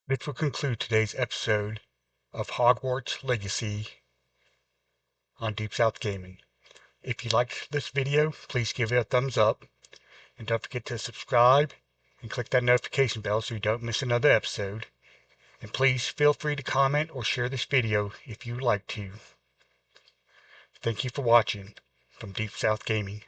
This will conclude today's episode of Hogwarts Legacy on Deep South Gaming. If you liked this video, please give it a thumbs up. And don't forget to subscribe and click that notification bell so you don't miss another episode. And please feel free to comment or share this video if you would like to. Thank you for watching from Deep South Gaming.